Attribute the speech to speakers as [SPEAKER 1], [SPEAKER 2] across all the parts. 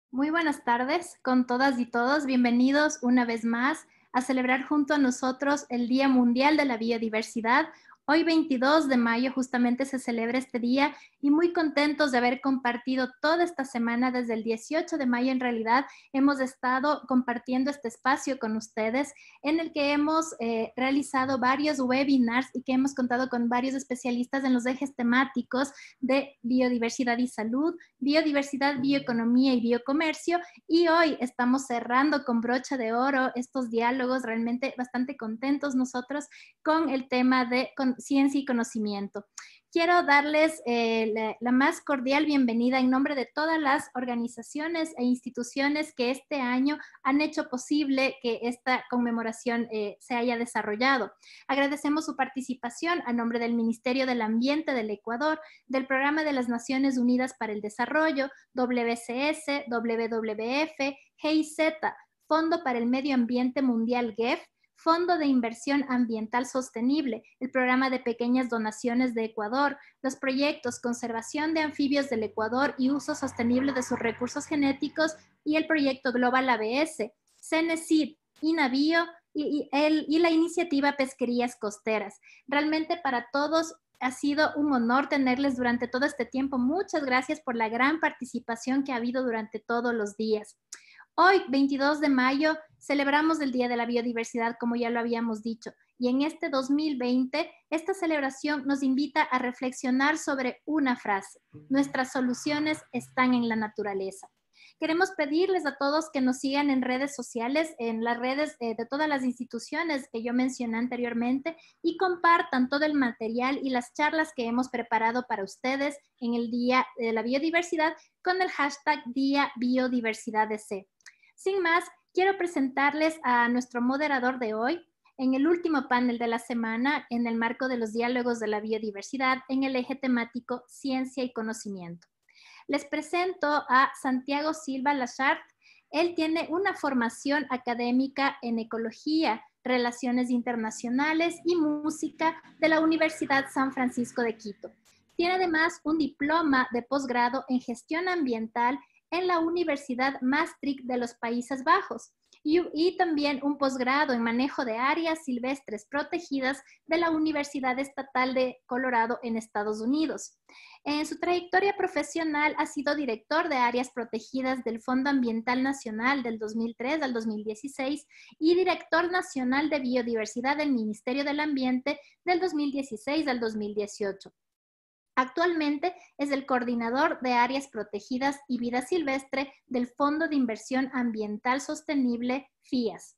[SPEAKER 1] Muy buenas tardes con todas y todos. Bienvenidos una vez más a celebrar junto a nosotros el Día Mundial de la Biodiversidad. Hoy 22 de mayo justamente se celebra este día y muy contentos de haber compartido toda esta semana. Desde el 18 de mayo en realidad hemos estado compartiendo este espacio con ustedes en el que hemos realizado varios webinars y que hemos contado con varios especialistas en los ejes temáticos de biodiversidad y salud, biodiversidad, bioeconomía y biocomercio. Y hoy estamos cerrando con brocha de oro estos diálogos, realmente bastante contentos nosotros con el tema de ciencia y conocimiento. Quiero darles la más cordial bienvenida en nombre de todas las organizaciones e instituciones que este año han hecho posible que esta conmemoración se haya desarrollado. Agradecemos su participación a nombre del Ministerio del Ambiente del Ecuador, del Programa de las Naciones Unidas para el Desarrollo, WCS, WWF, GIZ, Fondo para el Medio Ambiente Mundial GEF, Fondo de Inversión Ambiental Sostenible, el Programa de Pequeñas Donaciones de Ecuador, los proyectos Conservación de Anfibios del Ecuador y Uso Sostenible de sus Recursos Genéticos y el Proyecto Global ABS, CENESID, INABIO y la iniciativa Pesquerías Costeras. Realmente para todos ha sido un honor tenerles durante todo este tiempo. Muchas gracias por la gran participación que ha habido durante todos los días. Hoy, 22 de mayo, celebramos el Día de la Biodiversidad, como ya lo habíamos dicho, y en este 2020, esta celebración nos invita a reflexionar sobre una frase: nuestras soluciones están en la naturaleza. Queremos pedirles a todos que nos sigan en redes sociales, en las redes de todas las instituciones que yo mencioné anteriormente, y compartan todo el material y las charlas que hemos preparado para ustedes en el Día de la Biodiversidad con el hashtag Día Biodiversidad DC. Sin más, quiero presentarles a nuestro moderador de hoy en el último panel de la semana en el marco de los diálogos de la biodiversidad en el eje temático Ciencia y Conocimiento. Les presento a Santiago Silva Lachart. Él tiene una formación académica en ecología, relaciones internacionales y música de la Universidad San Francisco de Quito. Tiene además un diploma de posgrado en gestión ambiental en la Universidad Maastricht de los Países Bajos y también un posgrado en manejo de áreas silvestres protegidas de la Universidad Estatal de Colorado en Estados Unidos. En su trayectoria profesional ha sido director de áreas protegidas del Fondo Ambiental Nacional del 2003 al 2016 y director nacional de biodiversidad del Ministerio del Ambiente del 2016 al 2018. Actualmente es el coordinador de áreas protegidas y vida silvestre del Fondo de Inversión Ambiental Sostenible, FIAS.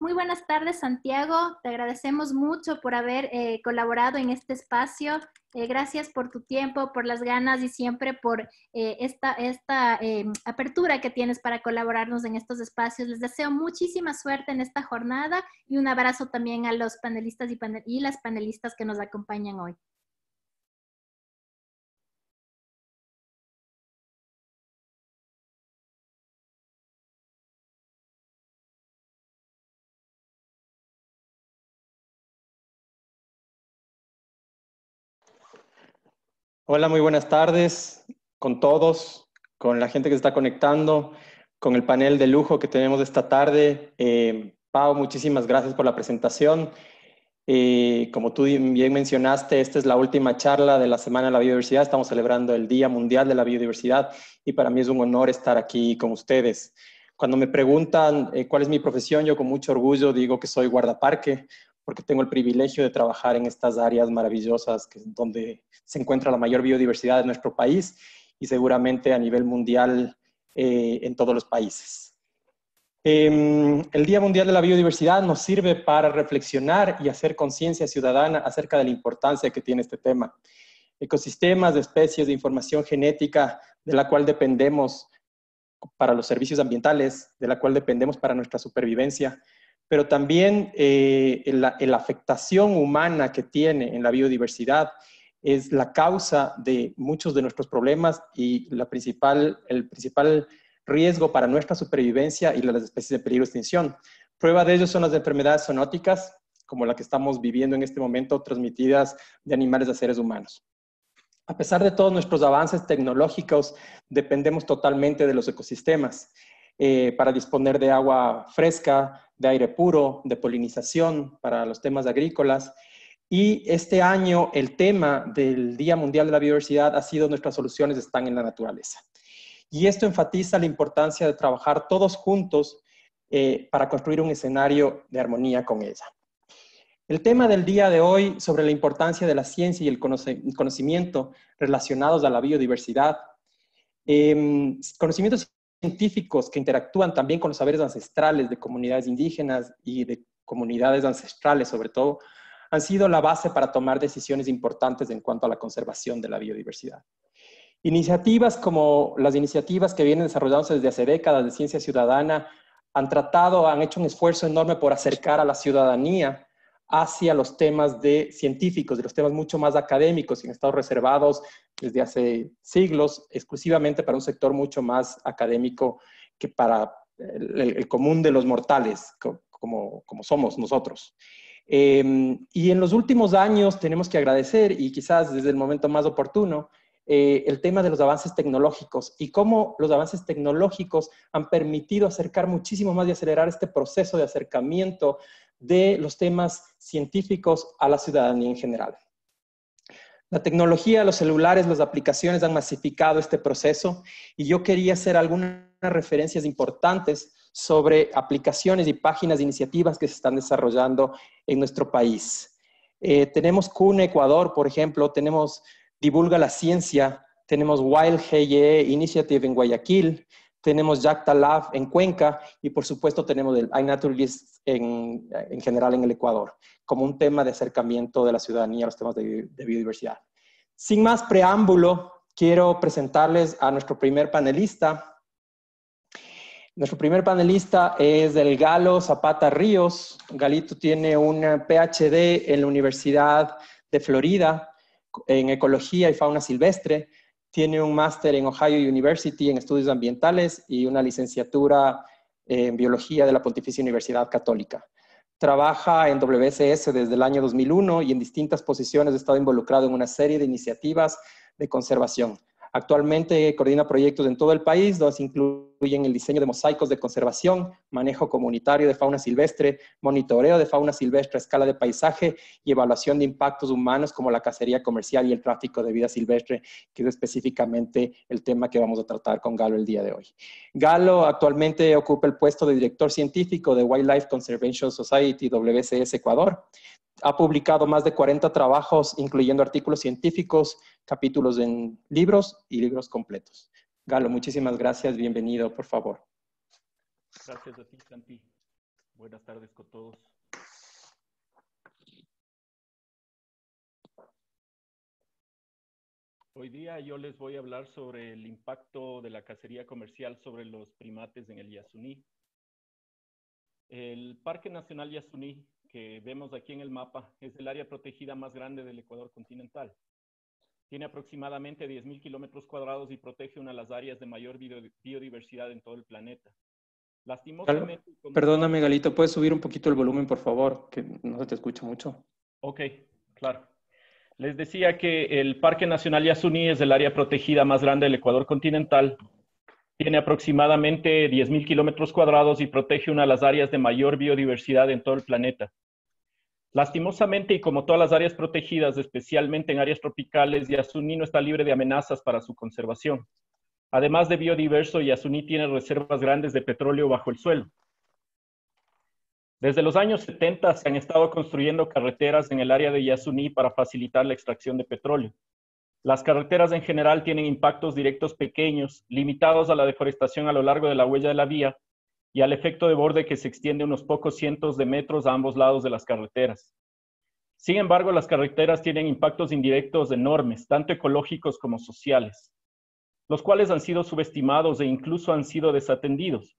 [SPEAKER 1] Muy buenas tardes, Santiago. Te agradecemos mucho por haber colaborado en este espacio. Gracias por tu tiempo, por las ganas y siempre por esta apertura que tienes para colaborarnos en estos espacios. Les deseo muchísima suerte en esta jornada y un abrazo también a los panelistas y las panelistas que nos acompañan hoy.
[SPEAKER 2] Hola, muy buenas tardes con todos, con la gente que se está conectando, con el panel de lujo que tenemos esta tarde. Pau, muchísimas gracias por la presentación. Como tú bien mencionaste, esta es la última charla de la Semana de la Biodiversidad. Estamos celebrando el Día Mundial de la Biodiversidad y para mí es un honor estar aquí con ustedes. Cuando me preguntan cuál es mi profesión, yo con mucho orgullo digo que soy guardaparque, porque tengo el privilegio de trabajar en estas áreas maravillosas donde se encuentra la mayor biodiversidad de nuestro país y seguramente a nivel mundial en todos los países. El Día Mundial de la Biodiversidad nos sirve para reflexionar y hacer conciencia ciudadana acerca de la importancia que tiene este tema. Ecosistemas, especies de información genética de la cual dependemos para los servicios ambientales, de la cual dependemos para nuestra supervivencia, pero también la afectación humana que tiene en la biodiversidad es la causa de muchos de nuestros problemas y el principal riesgo para nuestra supervivencia y las especies de peligro de extinción. Prueba de ello son las enfermedades zoonóticas, como la que estamos viviendo en este momento, transmitidas de animales a seres humanos. A pesar de todos nuestros avances tecnológicos, dependemos totalmente de los ecosistemas para disponer de agua fresca, de aire puro, de polinización para los temas agrícolas. Y este año el tema del Día Mundial de la Biodiversidad ha sido nuestras soluciones están en la naturaleza. Y esto enfatiza la importancia de trabajar todos juntos para construir un escenario de armonía con ella. El tema del día de hoy sobre la importancia de la ciencia y el conocimiento relacionados a la biodiversidad, conocimientos científicos que interactúan también con los saberes ancestrales de comunidades indígenas y de comunidades ancestrales sobre todo, han sido la base para tomar decisiones importantes en cuanto a la conservación de la biodiversidad. Iniciativas como las iniciativas que vienen desarrollándose desde hace décadas de ciencia ciudadana han hecho un esfuerzo enorme por acercar a la ciudadanía hacia los temas científicos, de los temas mucho más académicos, y han estado reservados desde hace siglos exclusivamente para un sector mucho más académico que para el común de los mortales, como somos nosotros. Y en los últimos años tenemos que agradecer, y quizás desde el momento más oportuno, el tema de los avances tecnológicos y cómo los avances tecnológicos han permitido acercar muchísimo más y acelerar este proceso de acercamiento de los temas científicos a la ciudadanía en general. La tecnología, los celulares, las aplicaciones han masificado este proceso y yo quería hacer algunas referencias importantes sobre aplicaciones y páginas de iniciativas que se están desarrollando en nuestro país. Tenemos CUNE Ecuador, por ejemplo, tenemos Divulga la Ciencia, tenemos Wild GYE Initiative en Guayaquil, tenemos Yacta Lab en Cuenca y por supuesto tenemos el iNaturalist en general en el Ecuador, como un tema de acercamiento de la ciudadanía a los temas de biodiversidad. Sin más preámbulo, quiero presentarles a nuestro primer panelista. Nuestro primer panelista es el Galo Zapata Ríos. Galito tiene un PhD en la Universidad de Florida en Ecología y Fauna Silvestre. Tiene un máster en Ohio University en Estudios Ambientales y una licenciatura en Biología de la Pontificia Universidad Católica. Trabaja en WCS desde el año 2001 y en distintas posiciones ha estado involucrado en una serie de iniciativas de conservación. Actualmente coordina proyectos en todo el país, donde se incluyen el diseño de mosaicos de conservación, manejo comunitario de fauna silvestre, monitoreo de fauna silvestre a escala de paisaje y evaluación de impactos humanos como la cacería comercial y el tráfico de vida silvestre, que es específicamente el tema que vamos a tratar con Galo el día de hoy. Galo actualmente ocupa el puesto de director científico de Wildlife Conservation Society WCS Ecuador. Ha publicado más de 40 trabajos, incluyendo artículos científicos, capítulos en libros y libros completos. Galo, muchísimas gracias. Bienvenido, por favor.
[SPEAKER 3] Gracias a ti, Santi. Buenas tardes con todos. Hoy día yo les voy a hablar sobre el impacto de la cacería comercial sobre los primates en el Yasuní. El Parque Nacional Yasuní, que vemos aquí en el mapa, es el área protegida más grande del Ecuador continental. Tiene aproximadamente 10.000 kilómetros cuadrados y protege una de las áreas de mayor biodiversidad en todo el planeta. Lastimosamente...
[SPEAKER 2] Perdóname, Galito, ¿puedes subir un poquito el volumen, por favor? Que no se te escucha mucho.
[SPEAKER 3] Ok, claro. Les decía que el Parque Nacional Yasuní es el área protegida más grande del Ecuador continental. Tiene aproximadamente 10.000 kilómetros cuadrados y protege una de las áreas de mayor biodiversidad en todo el planeta. Lastimosamente, y como todas las áreas protegidas, especialmente en áreas tropicales, Yasuní no está libre de amenazas para su conservación. Además de biodiverso, Yasuní tiene reservas grandes de petróleo bajo el suelo. Desde los años 70 se han estado construyendo carreteras en el área de Yasuní para facilitar la extracción de petróleo. Las carreteras en general tienen impactos directos pequeños, limitados a la deforestación a lo largo de la huella de la vía y al efecto de borde que se extiende unos pocos cientos de metros a ambos lados de las carreteras. Sin embargo, las carreteras tienen impactos indirectos enormes, tanto ecológicos como sociales, los cuales han sido subestimados e incluso han sido desatendidos.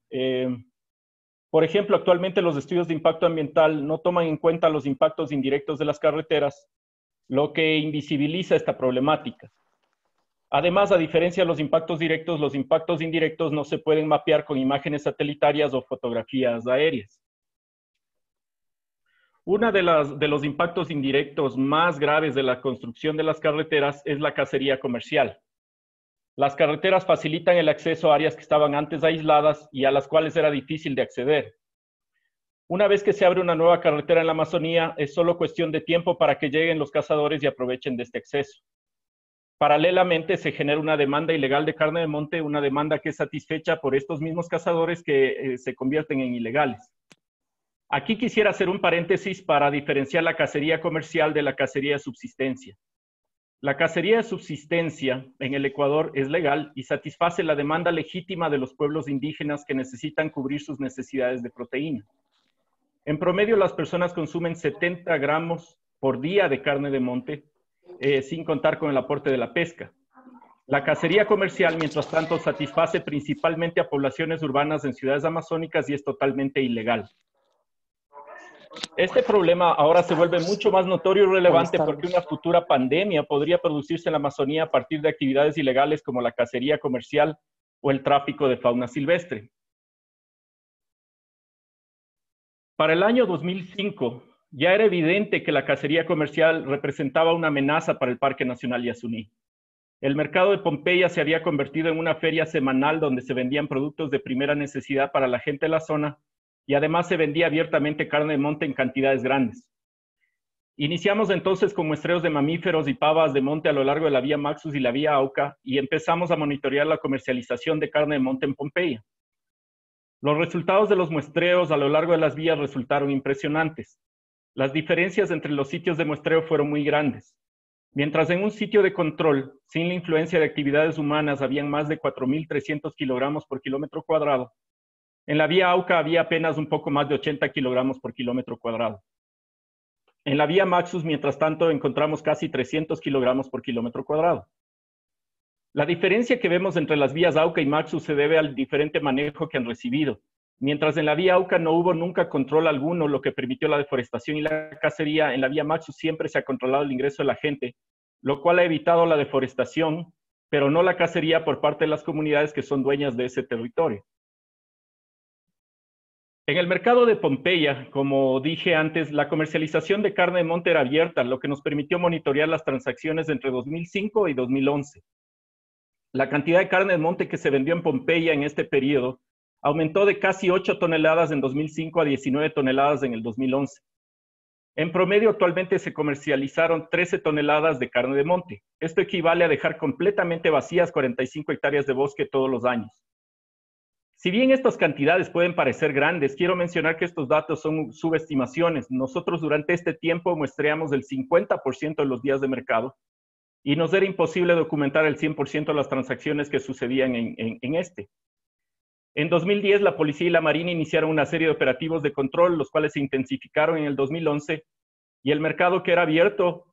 [SPEAKER 3] Por ejemplo, actualmente los estudios de impacto ambiental no toman en cuenta los impactos indirectos de las carreteras, lo que invisibiliza esta problemática. Además, a diferencia de los impactos indirectos no se pueden mapear con imágenes satelitarias o fotografías aéreas. Uno de los impactos indirectos más graves de la construcción de las carreteras es la cacería comercial. Las carreteras facilitan el acceso a áreas que estaban antes aisladas y a las cuales era difícil de acceder. Una vez que se abre una nueva carretera en la Amazonía, es solo cuestión de tiempo para que lleguen los cazadores y aprovechen de este acceso. Paralelamente, se genera una demanda ilegal de carne de monte, una demanda que es satisfecha por estos mismos cazadores que se convierten en ilegales. Aquí quisiera hacer un paréntesis para diferenciar la cacería comercial de la cacería de subsistencia. La cacería de subsistencia en el Ecuador es legal y satisface la demanda legítima de los pueblos indígenas que necesitan cubrir sus necesidades de proteína. En promedio, las personas consumen 70 gramos por día de carne de monte, sin contar con el aporte de la pesca. La cacería comercial, mientras tanto, satisface principalmente a poblaciones urbanas en ciudades amazónicas y es totalmente ilegal. Este problema ahora se vuelve mucho más notorio y relevante porque una futura pandemia podría producirse en la Amazonía a partir de actividades ilegales como la cacería comercial o el tráfico de fauna silvestre. Para el año 2005, ya era evidente que la cacería comercial representaba una amenaza para el Parque Nacional Yasuní. El mercado de Pompeya se había convertido en una feria semanal donde se vendían productos de primera necesidad para la gente de la zona y además se vendía abiertamente carne de monte en cantidades grandes. Iniciamos entonces con muestreos de mamíferos y pavas de monte a lo largo de la vía Maxus y la vía Auca y empezamos a monitorear la comercialización de carne de monte en Pompeya. Los resultados de los muestreos a lo largo de las vías resultaron impresionantes. Las diferencias entre los sitios de muestreo fueron muy grandes. Mientras en un sitio de control, sin la influencia de actividades humanas, habían más de 4.300 kilogramos por kilómetro cuadrado, en la vía Auca había apenas un poco más de 80 kilogramos por kilómetro cuadrado. En la vía Maxus, mientras tanto, encontramos casi 300 kilogramos por kilómetro cuadrado. La diferencia que vemos entre las vías Auca y Maxus se debe al diferente manejo que han recibido. Mientras en la vía Auca no hubo nunca control alguno, lo que permitió la deforestación y la cacería, en la vía Maxus siempre se ha controlado el ingreso de la gente, lo cual ha evitado la deforestación, pero no la cacería por parte de las comunidades que son dueñas de ese territorio. En el mercado de Pompeya, como dije antes, la comercialización de carne de monte era abierta, lo que nos permitió monitorear las transacciones entre 2005 y 2011. La cantidad de carne de monte que se vendió en Pompeya en este periodo aumentó de casi 8 toneladas en 2005 a 19 toneladas en el 2011. En promedio, actualmente se comercializaron 13 toneladas de carne de monte. Esto equivale a dejar completamente vacías 45 hectáreas de bosque todos los años. Si bien estas cantidades pueden parecer grandes, quiero mencionar que estos datos son subestimaciones. Nosotros durante este tiempo muestreamos el 50% de los días de mercado y nos era imposible documentar el 100% de las transacciones que sucedían en este. En 2010, la Policía y la Marina iniciaron una serie de operativos de control, los cuales se intensificaron en el 2011, y el mercado que era abierto,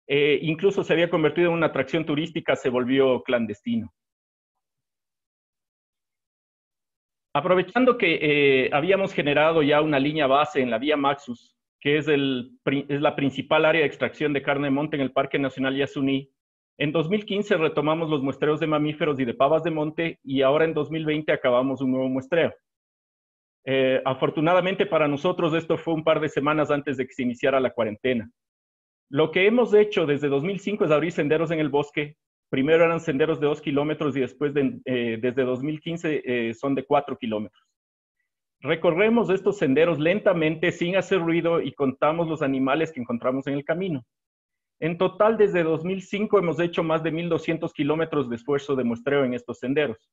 [SPEAKER 3] incluso se había convertido en una atracción turística, se volvió clandestino. Aprovechando que habíamos generado ya una línea base en la vía Maxus, que es la principal área de extracción de carne de monte en el Parque Nacional Yasuní, en 2015 retomamos los muestreos de mamíferos y de pavas de monte y ahora en 2020 acabamos un nuevo muestreo. Afortunadamente para nosotros esto fue un par de semanas antes de que se iniciara la cuarentena. Lo que hemos hecho desde 2005 es abrir senderos en el bosque. Primero eran senderos de 2 kilómetros y después desde 2015 son de 4 kilómetros. Recorremos estos senderos lentamente, sin hacer ruido, y contamos los animales que encontramos en el camino. En total, desde 2005 hemos hecho más de 1.200 kilómetros de esfuerzo de muestreo en estos senderos.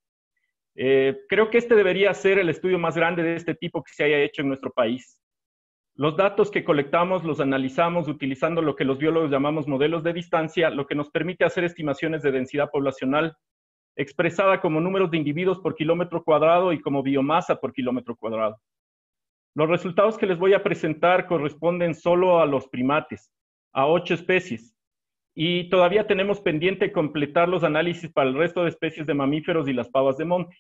[SPEAKER 3] Creo que este debería ser el estudio más grande de este tipo que se haya hecho en nuestro país. Los datos que colectamos los analizamos utilizando lo que los biólogos llamamos modelos de distancia, lo que nos permite hacer estimaciones de densidad poblacional expresada como números de individuos por kilómetro cuadrado y como biomasa por kilómetro cuadrado. Los resultados que les voy a presentar corresponden solo a los primates, a 8 especies, y todavía tenemos pendiente completar los análisis para el resto de especies de mamíferos y las pavas de monte.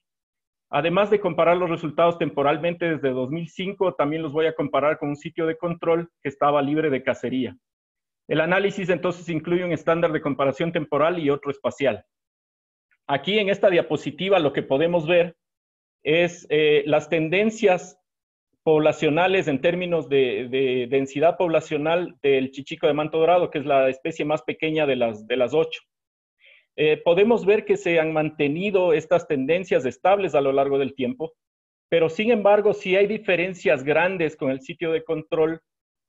[SPEAKER 3] Además de comparar los resultados temporalmente desde 2005, también los voy a comparar con un sitio de control que estaba libre de cacería. El análisis entonces incluye un estándar de comparación temporal y otro espacial. Aquí en esta diapositiva lo que podemos ver es las tendencias poblacionales en términos de densidad poblacional del chichico de manto dorado, que es la especie más pequeña de las 8. Podemos ver que se han mantenido estas tendencias estables a lo largo del tiempo, pero sin embargo sí hay diferencias grandes con el sitio de control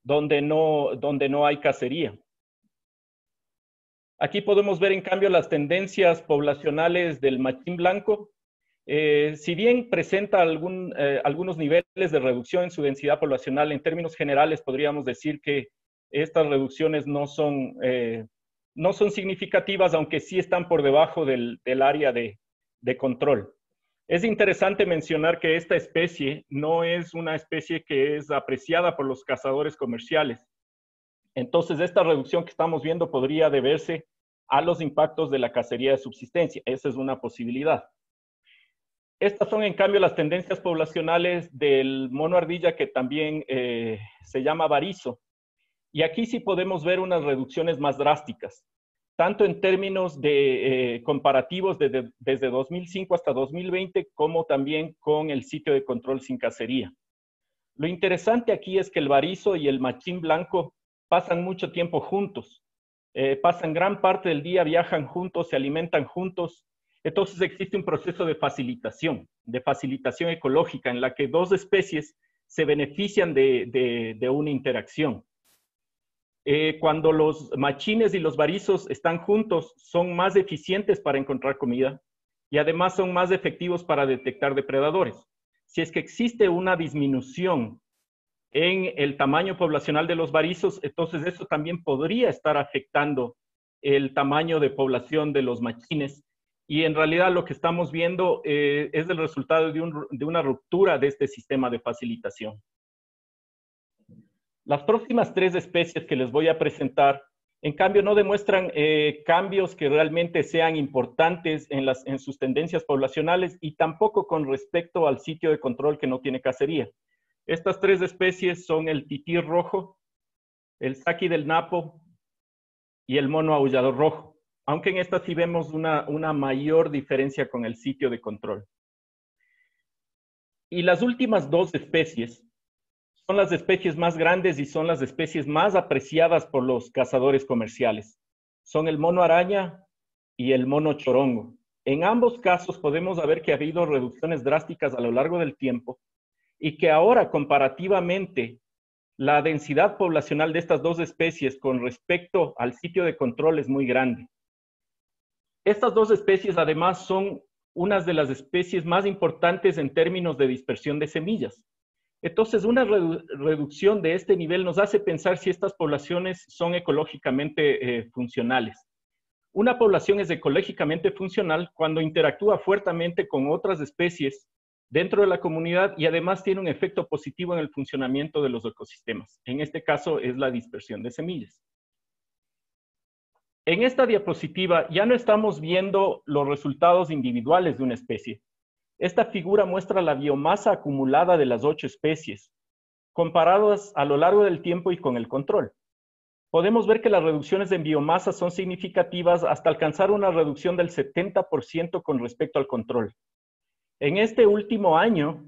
[SPEAKER 3] donde no hay cacería. Aquí podemos ver en cambio las tendencias poblacionales del machín blanco. Si bien presenta algunos niveles de reducción en su densidad poblacional, en términos generales podríamos decir que estas reducciones no son significativas, aunque sí están por debajo del área de control. Es interesante mencionar que esta especie no es una especie que es apreciada por los cazadores comerciales. Entonces, esta reducción que estamos viendo podría deberse a los impactos de la cacería de subsistencia. Esa es una posibilidad. Estas son, en cambio, las tendencias poblacionales del mono ardilla, que también se llama barizo. Y aquí sí podemos ver unas reducciones más drásticas, tanto en términos de comparativos desde 2005 hasta 2020, como también con el sitio de control sin cacería. Lo interesante aquí es que el barizo y el machín blanco pasan mucho tiempo juntos. Pasan gran parte del día, viajan juntos, se alimentan juntos. Entonces existe un proceso de facilitación ecológica en la que dos especies se benefician de una interacción. Cuando los machines y los barizos están juntos, son más eficientes para encontrar comida y además son más efectivos para detectar depredadores. Si es que existe una disminución en el tamaño poblacional de los barizos, entonces eso también podría estar afectando el tamaño de población de los machines. Y en realidad lo que estamos viendo es el resultado de una ruptura de este sistema de facilitación. Las próximas 3 especies que les voy a presentar, en cambio, no demuestran cambios que realmente sean importantes en sus tendencias poblacionales y tampoco con respecto al sitio de control que no tiene cacería. Estas 3 especies son el tití rojo, el saqui del napo y el mono aullador rojo, aunque en estas sí vemos una mayor diferencia con el sitio de control. Y las últimas 2 especies son las especies más grandes y son las especies más apreciadas por los cazadores comerciales. Son el mono araña y el mono chorongo. En ambos casos podemos ver que ha habido reducciones drásticas a lo largo del tiempo y que ahora comparativamente la densidad poblacional de estas 2 especies con respecto al sitio de control es muy grande. Estas 2 especies además son unas de las especies más importantes en términos de dispersión de semillas. Entonces, una reducción de este nivel nos hace pensar si estas poblaciones son ecológicamente funcionales. Una población es ecológicamente funcional cuando interactúa fuertemente con otras especies dentro de la comunidad y además tiene un efecto positivo en el funcionamiento de los ecosistemas. En este caso es la dispersión de semillas. En esta diapositiva ya no estamos viendo los resultados individuales de una especie. Esta figura muestra la biomasa acumulada de las 8 especies, comparadas a lo largo del tiempo y con el control. Podemos ver que las reducciones en biomasa son significativas hasta alcanzar una reducción del 70% con respecto al control. En este último año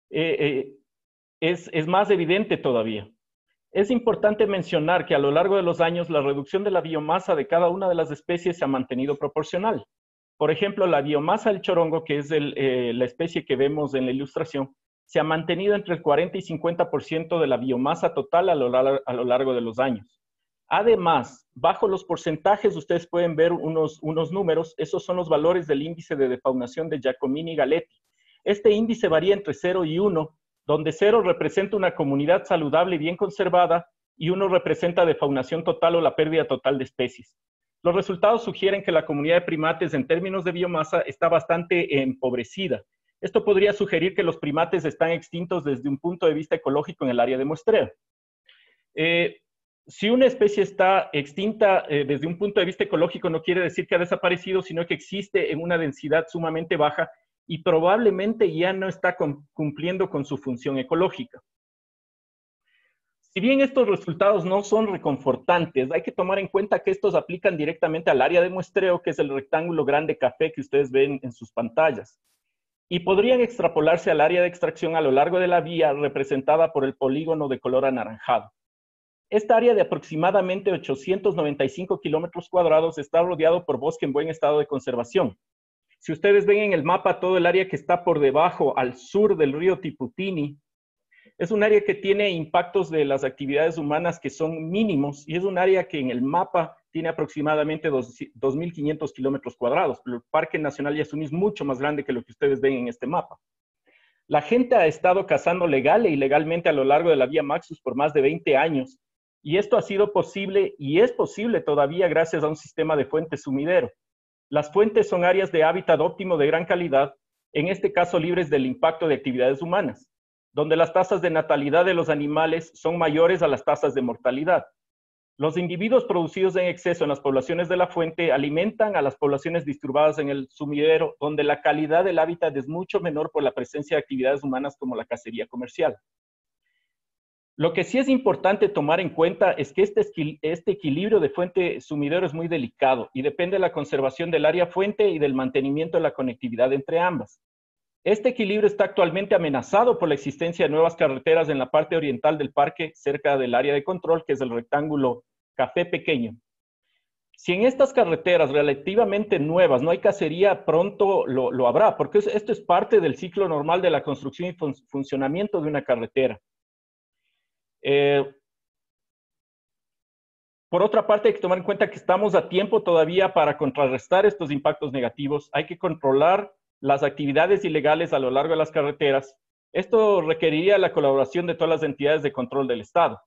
[SPEAKER 3] es más evidente todavía. Es importante mencionar que a lo largo de los años la reducción de la biomasa de cada una de las especies se ha mantenido proporcional. Por ejemplo, la biomasa del chorongo, que es la especie que vemos en la ilustración, se ha mantenido entre el 40 y 50% de la biomasa total a lo largo de los años. Además, bajo los porcentajes ustedes pueden ver unos números. Esos son los valores del índice de defaunación de Giacomini-Galetti. Este índice varía entre 0 y 1, donde 0 representa una comunidad saludable y bien conservada y 1 representa defaunación total o la pérdida total de especies. Los resultados sugieren que la comunidad de primates en términos de biomasa está bastante empobrecida. Esto podría sugerir que los primates están extintos desde un punto de vista ecológico en el área de muestreo. Si una especie está extinta desde un punto de vista ecológico, no quiere decir que ha desaparecido, sino que existe en una densidad sumamente baja y probablemente ya no está cumpliendo con su función ecológica. Si bien estos resultados no son reconfortantes, hay que tomar en cuenta que estos aplican directamente al área de muestreo, que es el rectángulo grande café que ustedes ven en sus pantallas. y podrían extrapolarse al área de extracción a lo largo de la vía representada por el polígono de color anaranjado. Esta área de aproximadamente 895 kilómetros cuadrados está rodeado por bosque en buen estado de conservación. Si ustedes ven en el mapa todo el área que está por debajo, al sur del río Tiputini, es un área que tiene impactos de las actividades humanas que son mínimos y es un área que en el mapa tiene aproximadamente 2.500 kilómetros cuadrados, pero el Parque Nacional Yasuní es mucho más grande que lo que ustedes ven en este mapa. La gente ha estado cazando legal e ilegalmente a lo largo de la vía Maxus por más de 20 años y esto ha sido posible y es posible todavía gracias a un sistema de fuentes sumidero. Las fuentes son áreas de hábitat óptimo de gran calidad, en este caso libres del impacto de actividades humanas, donde las tasas de natalidad de los animales son mayores a las tasas de mortalidad. Los individuos producidos en exceso en las poblaciones de la fuente alimentan a las poblaciones disturbadas en el sumidero, donde la calidad del hábitat es mucho menor por la presencia de actividades humanas como la cacería comercial. Lo que sí es importante tomar en cuenta es que este equilibrio de fuente-sumidero es muy delicado y depende de la conservación del área fuente y del mantenimiento de la conectividad entre ambas. Este equilibrio está actualmente amenazado por la existencia de nuevas carreteras en la parte oriental del parque, cerca del área de control, que es el rectángulo café pequeño. Si en estas carreteras relativamente nuevas no hay cacería, pronto lo habrá, porque esto es parte del ciclo normal de la construcción y funcionamiento de una carretera. Por otra parte, hay que tomar en cuenta que estamos a tiempo todavía para contrarrestar estos impactos negativos. Hay que controlar las actividades ilegales a lo largo de las carreteras. Esto requeriría la colaboración de todas las entidades de control del Estado.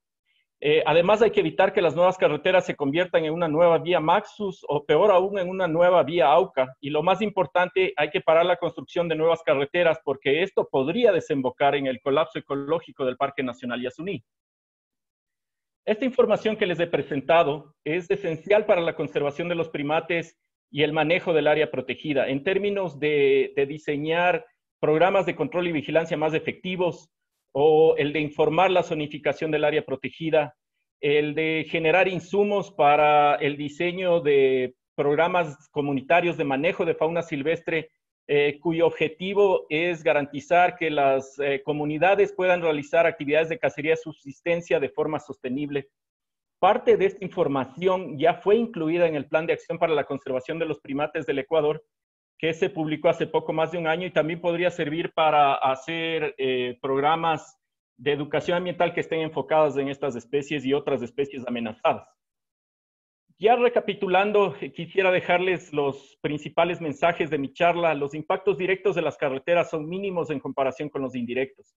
[SPEAKER 3] Además, hay que evitar que las nuevas carreteras se conviertan en una nueva vía Maxus o peor aún en una nueva vía AUCA. Y lo más importante, hay que parar la construcción de nuevas carreteras porque esto podría desembocar en el colapso ecológico del Parque Nacional Yasuní. Esta información que les he presentado es esencial para la conservación de los primates y el manejo del área protegida en términos de diseñar programas de control y vigilancia más efectivos o el de informar la zonificación del área protegida, el de generar insumos para el diseño de programas comunitarios de manejo de fauna silvestre cuyo objetivo es garantizar que las comunidades puedan realizar actividades de cacería de subsistencia de forma sostenible. Parte de esta información ya fue incluida en el Plan de Acción para la Conservación de los Primates del Ecuador, que se publicó hace poco más de un año y también podría servir para hacer programas de educación ambiental que estén enfocados en estas especies y otras especies amenazadas. Ya recapitulando, quisiera dejarles los principales mensajes de mi charla. Los impactos directos de las carreteras son mínimos en comparación con los indirectos.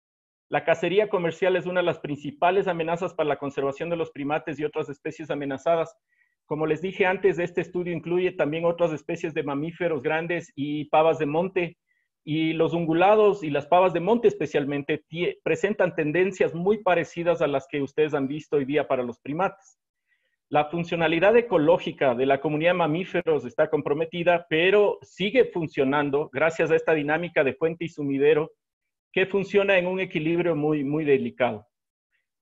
[SPEAKER 3] La cacería comercial es una de las principales amenazas para la conservación de los primates y otras especies amenazadas. Como les dije antes, este estudio incluye también otras especies de mamíferos grandes y pavas de monte. Y los ungulados y las pavas de monte especialmente presentan tendencias muy parecidas a las que ustedes han visto hoy día para los primates. La funcionalidad ecológica de la comunidad de mamíferos está comprometida, pero sigue funcionando gracias a esta dinámica de fuente y sumidero que funciona en un equilibrio muy delicado.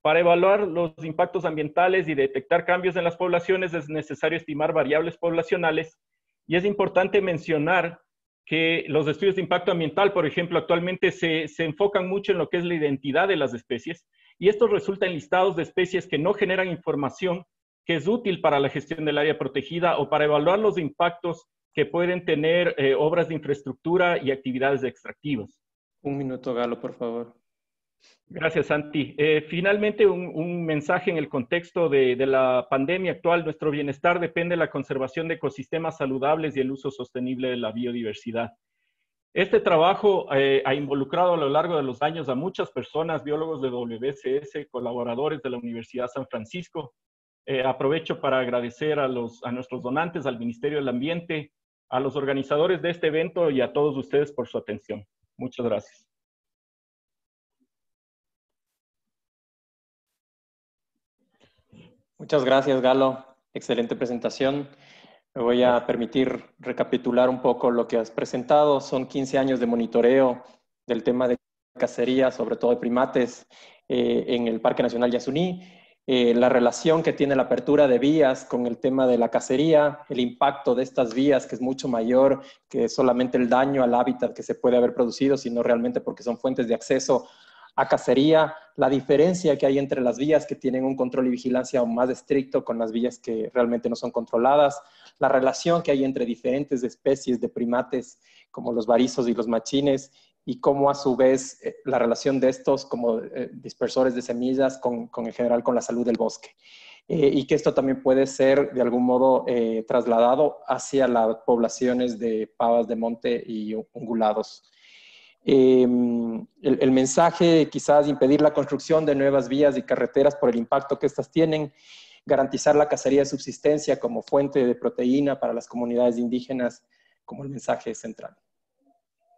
[SPEAKER 3] Para evaluar los impactos ambientales y detectar cambios en las poblaciones es necesario estimar variables poblacionales y es importante mencionar que los estudios de impacto ambiental, por ejemplo, actualmente se enfocan mucho en lo que es la identidad de las especies y esto resulta en listados de especies que no generan información que es útil para la gestión del área protegida o para evaluar los impactos que pueden tener obras de infraestructura y actividades extractivas.
[SPEAKER 2] Un minuto, Galo, por favor.
[SPEAKER 3] Gracias, Santi. Finalmente, un mensaje en el contexto de la pandemia actual. Nuestro bienestar depende de la conservación de ecosistemas saludables y el uso sostenible de la biodiversidad. Este trabajo ha involucrado a lo largo de los años a muchas personas, biólogos de WCS, colaboradores de la Universidad San Francisco. Aprovecho para agradecer a nuestros donantes, al Ministerio del Ambiente, a los organizadores de este evento y a todos ustedes por su atención. Muchas gracias.
[SPEAKER 2] Muchas gracias, Galo. Excelente presentación. Me voy a permitir recapitular un poco lo que has presentado. Son 15 años de monitoreo del tema de cacería, sobre todo de primates, en el Parque Nacional Yasuní. la relación que tiene la apertura de vías con el tema de la cacería, el impacto de estas vías, que es mucho mayor que solamente el daño al hábitat que se puede haber producido, sino realmente porque son fuentes de acceso a cacería, la diferencia que hay entre las vías que tienen un control y vigilancia aún más estricto con las vías que realmente no son controladas, la relación que hay entre diferentes especies de primates como los varizos y los machines, y cómo a su vez la relación de estos como dispersores de semillas en general con la salud del bosque. Y que esto también puede ser de algún modo trasladado hacia las poblaciones de pavas de monte y ungulados. El mensaje quizás impedir la construcción de nuevas vías y carreteras por el impacto que estas tienen, garantizar la cacería de subsistencia como fuente de proteína para las comunidades indígenas como el mensaje central.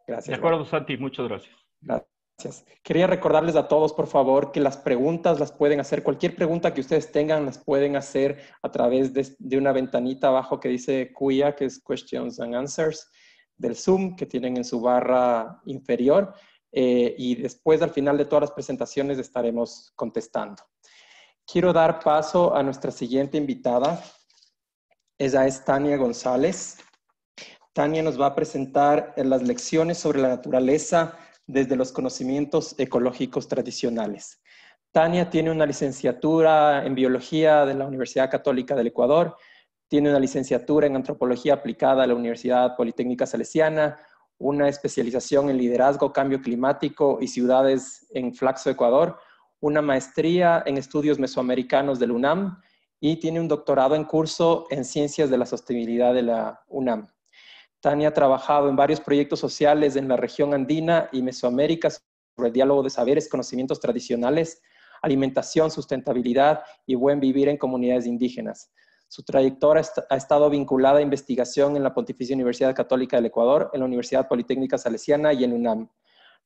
[SPEAKER 2] Gracias.
[SPEAKER 3] De acuerdo, Santi, muchas gracias.
[SPEAKER 2] Gracias. Quería recordarles a todos, por favor, que las preguntas las pueden hacer, cualquier pregunta que ustedes tengan, las pueden hacer a través de una ventanita abajo que dice QIA, que es Questions and Answers, del Zoom, que tienen en su barra inferior. Y después, al final de todas las presentaciones, estaremos contestando. Quiero dar paso a nuestra siguiente invitada. Ella es Tania González. Tania nos va a presentar las lecciones sobre la naturaleza desde los conocimientos ecológicos tradicionales. Tania tiene una licenciatura en Biología de la Universidad Católica del Ecuador, tiene una licenciatura en Antropología Aplicada de la Universidad Politécnica Salesiana, una especialización en Liderazgo, Cambio Climático y Ciudades en Flaxo, Ecuador, una maestría en Estudios Mesoamericanos de la UNAM y tiene un doctorado en curso en Ciencias de la Sostenibilidad de la UNAM. Tania ha trabajado en varios proyectos sociales en la región andina y Mesoamérica sobre el diálogo de saberes, conocimientos tradicionales, alimentación, sustentabilidad y buen vivir en comunidades indígenas. Su trayectoria ha estado vinculada a investigación en la Pontificia Universidad Católica del Ecuador, en la Universidad Politécnica Salesiana y en UNAM.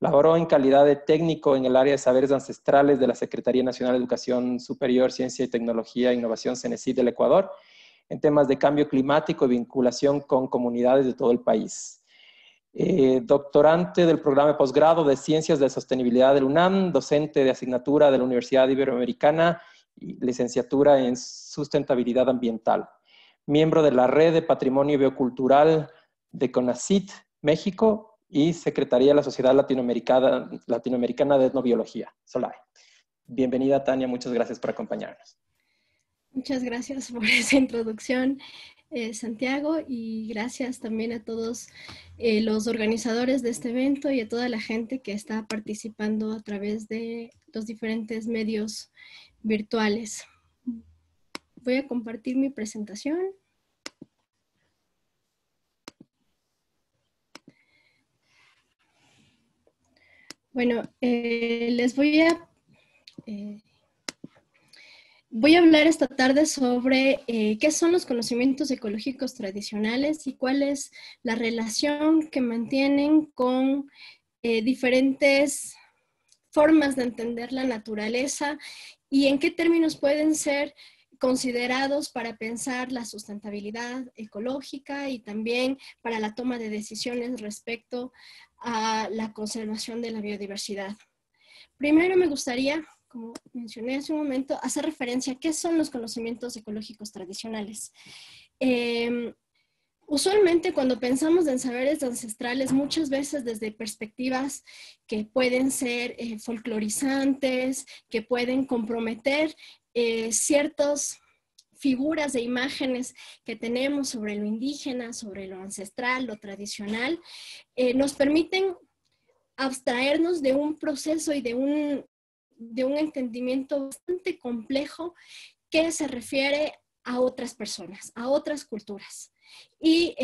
[SPEAKER 2] Laboró en calidad de técnico en el área de saberes ancestrales de la Secretaría Nacional de Educación Superior, Ciencia y Tecnología e Innovación, CENESID del Ecuador, en temas de cambio climático y vinculación con comunidades de todo el país. Doctorante del programa de posgrado de Ciencias de Sostenibilidad del UNAM, docente de asignatura de la Universidad Iberoamericana y licenciatura en Sustentabilidad Ambiental. Miembro de la Red de Patrimonio Biocultural de CONACYT, México, y Secretaría de la Sociedad Latinoamericana de Etnobiología, SOLAE. Bienvenida, Tania, muchas gracias por acompañarnos.
[SPEAKER 4] Muchas gracias por esa introducción, Santiago, y gracias también a todos los organizadores de este evento y a toda la gente que está participando a través de los diferentes medios virtuales. Voy a compartir mi presentación. Bueno, les voy a hablar esta tarde sobre qué son los conocimientos ecológicos tradicionales y cuál es la relación que mantienen con diferentes formas de entender la naturaleza y en qué términos pueden ser considerados para pensar la sustentabilidad ecológica y también para la toma de decisiones respecto a la conservación de la biodiversidad. Primero me gustaría, como mencioné hace un momento, hacer referencia a qué son los conocimientos ecológicos tradicionales. Usualmente cuando pensamos en saberes ancestrales, muchas veces desde perspectivas que pueden ser folclorizantes, que pueden comprometer ciertas figuras e imágenes que tenemos sobre lo indígena, sobre lo ancestral, lo tradicional, nos permiten abstraernos de un proceso y de un entendimiento bastante complejo que se refiere a otras personas, a otras culturas. Y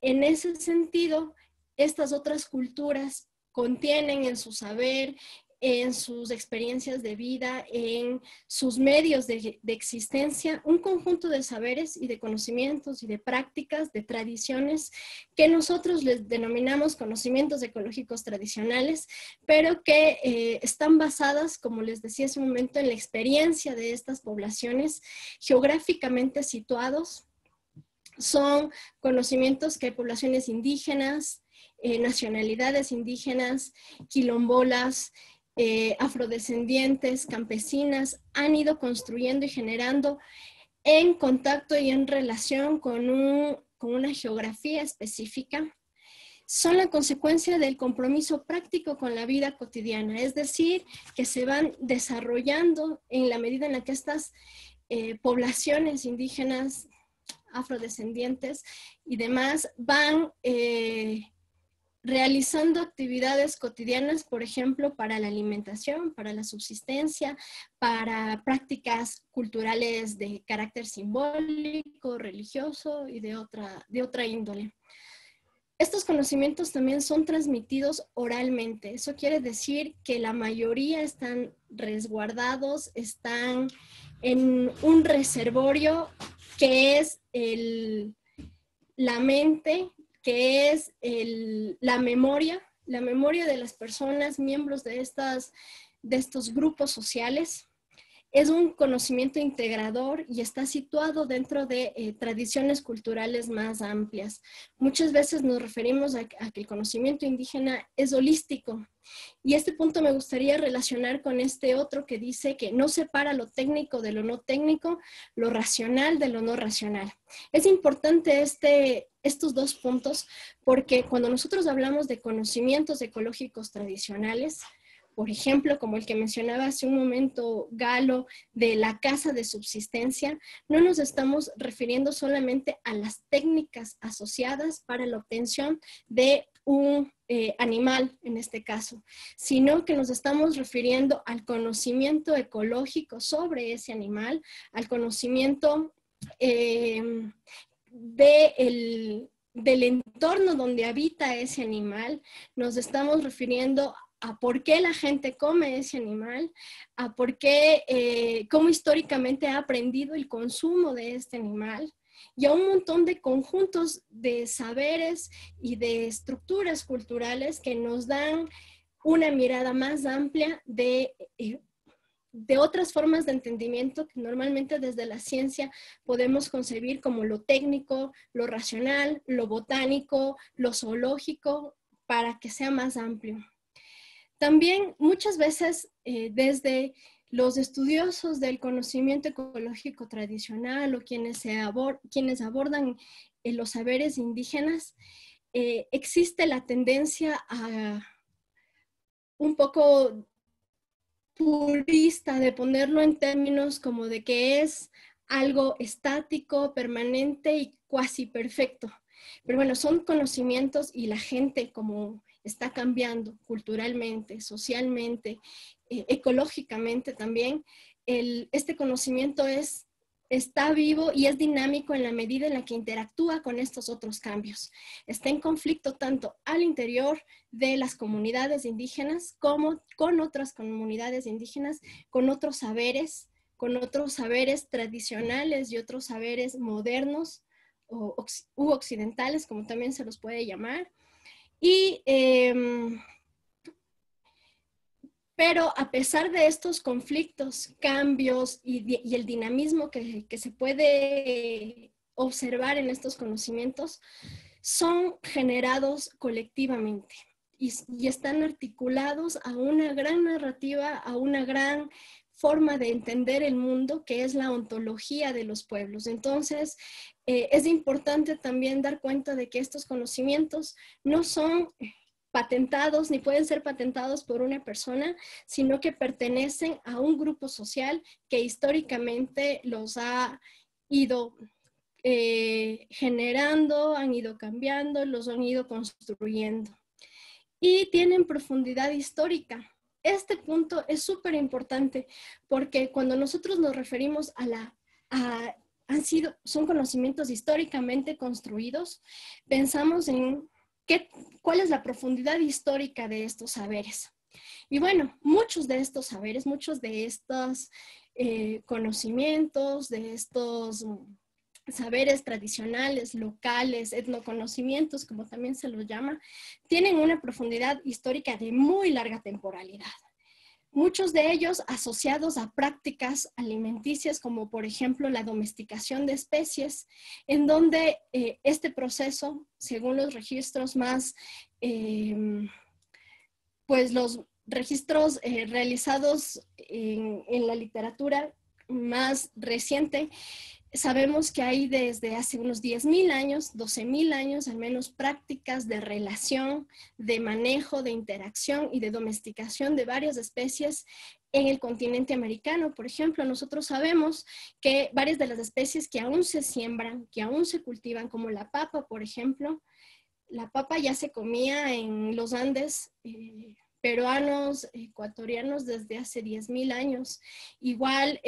[SPEAKER 4] en ese sentido, estas otras culturas contienen en su saber, en sus experiencias de vida, en sus medios de existencia, un conjunto de saberes y de conocimientos y de prácticas, de tradiciones que nosotros les denominamos conocimientos ecológicos tradicionales, pero que están basadas, como les decía hace un momento, en la experiencia de estas poblaciones geográficamente situados. Son conocimientos que poblaciones indígenas, nacionalidades indígenas, quilombolas, afrodescendientes, campesinas, han ido construyendo y generando en contacto y en relación con una geografía específica, son la consecuencia del compromiso práctico con la vida cotidiana, es decir, que se van desarrollando en la medida en la que estas poblaciones indígenas, afrodescendientes y demás van realizando actividades cotidianas, por ejemplo, para la alimentación, para la subsistencia, para prácticas culturales de carácter simbólico, religioso y de otra índole. Estos conocimientos también son transmitidos oralmente. Eso quiere decir que la mayoría están resguardados, están en un reservorio que es la mente, que es la memoria de las personas, miembros de estos grupos sociales. Es un conocimiento integrador y está situado dentro de tradiciones culturales más amplias. Muchas veces nos referimos a que el conocimiento indígena es holístico. Y este punto me gustaría relacionar con este otro que dice que no separa lo técnico de lo no técnico, lo racional de lo no racional. Es importante estos dos puntos porque cuando nosotros hablamos de conocimientos ecológicos tradicionales, por ejemplo, como el que mencionaba hace un momento Galo, de la casa de subsistencia, no nos estamos refiriendo solamente a las técnicas asociadas para la obtención de un animal, en este caso, sino que nos estamos refiriendo al conocimiento ecológico sobre ese animal, al conocimiento del entorno donde habita ese animal. Nos estamos refiriendo a por qué la gente come ese animal, a por qué, cómo históricamente ha aprendido el consumo de este animal, y a un montón de conjuntos de saberes y de estructuras culturales que nos dan una mirada más amplia de otras formas de entendimiento que normalmente desde la ciencia podemos concebir como lo técnico, lo racional, lo botánico, lo zoológico, para que sea más amplio. También muchas veces desde los estudiosos del conocimiento ecológico tradicional o quienes abordan los saberes indígenas, existe la tendencia a un poco purista de ponerlo en términos como de que es algo estático, permanente y cuasi perfecto. Pero bueno, son conocimientos y la gente como está cambiando culturalmente, socialmente, ecológicamente también. Este conocimiento está vivo y es dinámico en la medida en la que interactúa con estos otros cambios. Está en conflicto tanto al interior de las comunidades indígenas como con otras comunidades indígenas, con otros saberes tradicionales y otros saberes modernos u occidentales, como también se los puede llamar. Pero a pesar de estos conflictos, cambios y el dinamismo que se puede observar en estos conocimientos, son generados colectivamente y están articulados a una gran narrativa, a una gran forma de entender el mundo, que es la ontología de los pueblos. Entonces, es importante también dar cuenta de que estos conocimientos no son patentados ni pueden ser patentados por una persona, sino que pertenecen a un grupo social que históricamente los ha ido generando, han ido cambiando, los han ido construyendo y tienen profundidad histórica. Este punto es súper importante porque cuando nosotros nos referimos son conocimientos históricamente construidos, pensamos en cuál es la profundidad histórica de estos saberes. Y bueno, muchos de estos saberes, muchos de estos conocimientos, de estos saberes tradicionales, locales, etnoconocimientos, como también se los llama, tienen una profundidad histórica de muy larga temporalidad. Muchos de ellos asociados a prácticas alimenticias, como por ejemplo la domesticación de especies, en donde este proceso, según los registros más, pues los registros realizados en la literatura más reciente, sabemos que hay desde hace unos 10.000 años, 12.000 años, al menos prácticas de relación, de manejo, de interacción y de domesticación de varias especies en el continente americano. Por ejemplo, nosotros sabemos que varias de las especies que aún se siembran, que aún se cultivan, como la papa, por ejemplo, la papa ya se comía en los Andes peruanos, ecuatorianos desde hace 10.000 años. Igual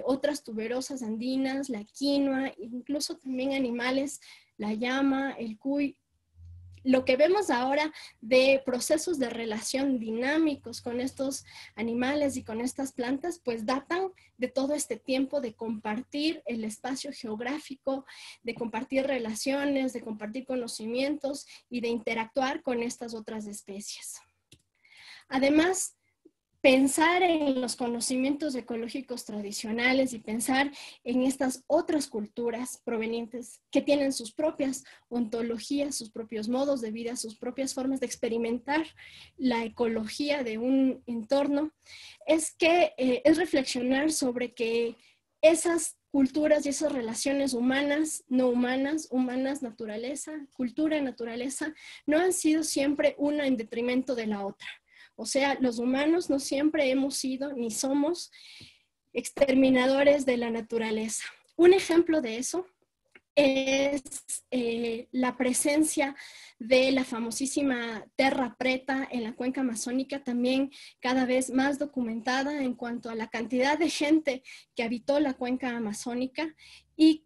[SPEAKER 4] otras tuberosas andinas, la quinoa, incluso también animales, la llama, el cuy. Lo que vemos ahora de procesos de relación dinámicos con estos animales y con estas plantas, pues datan de todo este tiempo de compartir el espacio geográfico, de compartir relaciones, de compartir conocimientos y de interactuar con estas otras especies. Además, pensar en los conocimientos ecológicos tradicionales y pensar en estas otras culturas provenientes que tienen sus propias ontologías, sus propios modos de vida, sus propias formas de experimentar la ecología de un entorno, es reflexionar sobre que esas culturas y esas relaciones humanas, no humanas, humanas, naturaleza, cultura, naturaleza, no han sido siempre una en detrimento de la otra. O sea, los humanos no siempre hemos sido ni somos exterminadores de la naturaleza. Un ejemplo de eso es la presencia de la famosísima terra preta en la cuenca amazónica, también cada vez más documentada en cuanto a la cantidad de gente que habitó la cuenca amazónica y